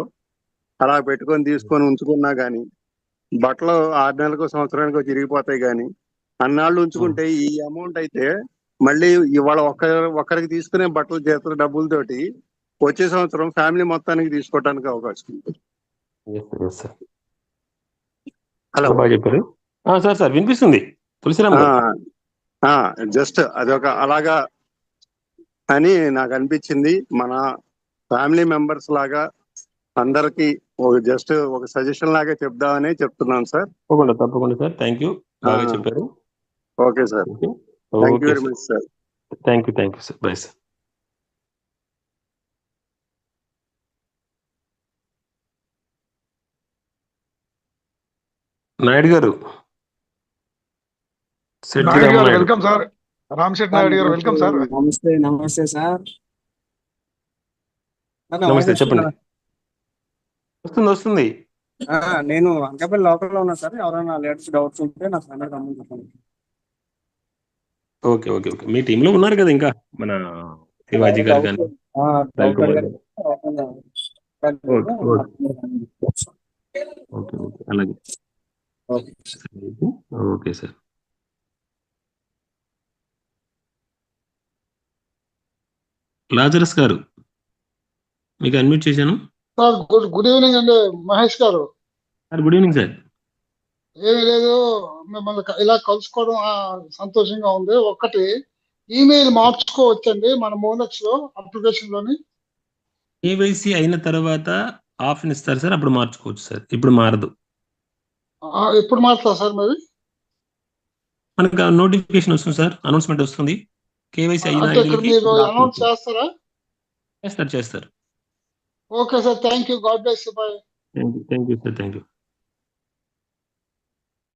అలా పెట్టుకొని తీసుకొని ఉంచుకున్నా గానీ బట్టలు 6 నెలలకు సంవత్సరానికో చిరిగిపోతాయి. కానీ అన్నాళ్ళు ఉంచుకుంటే ఈ అమౌంట్ అయితే మళ్ళీ ఇవాళ ఒక్కరికి తీసుకునే బట్టలు చేతుల డబ్బులతోటి వచ్చే సంవత్సరం ఫ్యామిలీ మొత్తానికి తీసుకోవడానికి అవకాశం ఉంటుంది. Yes, sir. హలో, బాగా చెప్పారు. సార్ వినిపిస్తుంది తులసిరామ్ గారు. జస్ట్ అదొక అలాగా అని నాకు అనిపించింది. మన ఫ్యామిలీ మెంబర్స్ లాగా అందరికి జస్ట్ ఒక సజెషన్ లాగా చెప్దామని చెప్తున్నాను సార్. తప్పకుండా సార్. Thank you. బాగా చెప్పారు. Okay sir. Thank you very much sir. Thank you sir. Bye sir. Naidu గారు. శెట్టి నాయుడు గారు రామనాయుడు. Welcome sir. రామశెట్టి నాయుడు గారు వెల్కమ్ సార్. నమస్తే నమస్తే సార్. నమస్తే, చెప్పండి. వస్తుంది. నేను అంకపల్లి లోకల్ లో ఉన్నా సార్. ఎవరైనా లేటెస్ట్ డౌట్స్ ఉంటే నాకు అందరికి రమ్మని చెప్పండి. ఓకే. మీ టీంలో ఉన్నారు కదా ఇంకా మన శివాజీ గారు కానీ రవికుమార్ గారు. ఓకే అలాగే. Okay sir. లాజరస్ గారు మీకు అన్మ్యూట్ చేశాను సార్. గుడ్ ఈవినింగ్ అండి మహేష్ గారు. Sir good evening sir. ఏమీ లేదు, మిమ్మల్ని ఇలా కలుసుకోవడం సంతోషంగా ఉంది. ఒకటి ఈమెయిల్ మార్చుకోవచ్చండి మన మోనెక్స్ లో అప్లికేషన్ లోని. కేవైసీ అయిన తర్వాత ఆప్షన్ ఇస్తారు సార్, అప్పుడు మార్చుకోవచ్చు సార్. ఇప్పుడు మారదు. ఎప్పుడు మారుతారు సార్ మరి? మనకు నోటిఫికేషన్ వస్తుంది సార్, అనౌన్స్మెంట్ వస్తుంది. కేవైసీ అయిన మీరు అనౌన్స్ చేస్తారా? చేస్తారు. Okay sir, thank you. God bless you. By. Thank you sir. Thank you.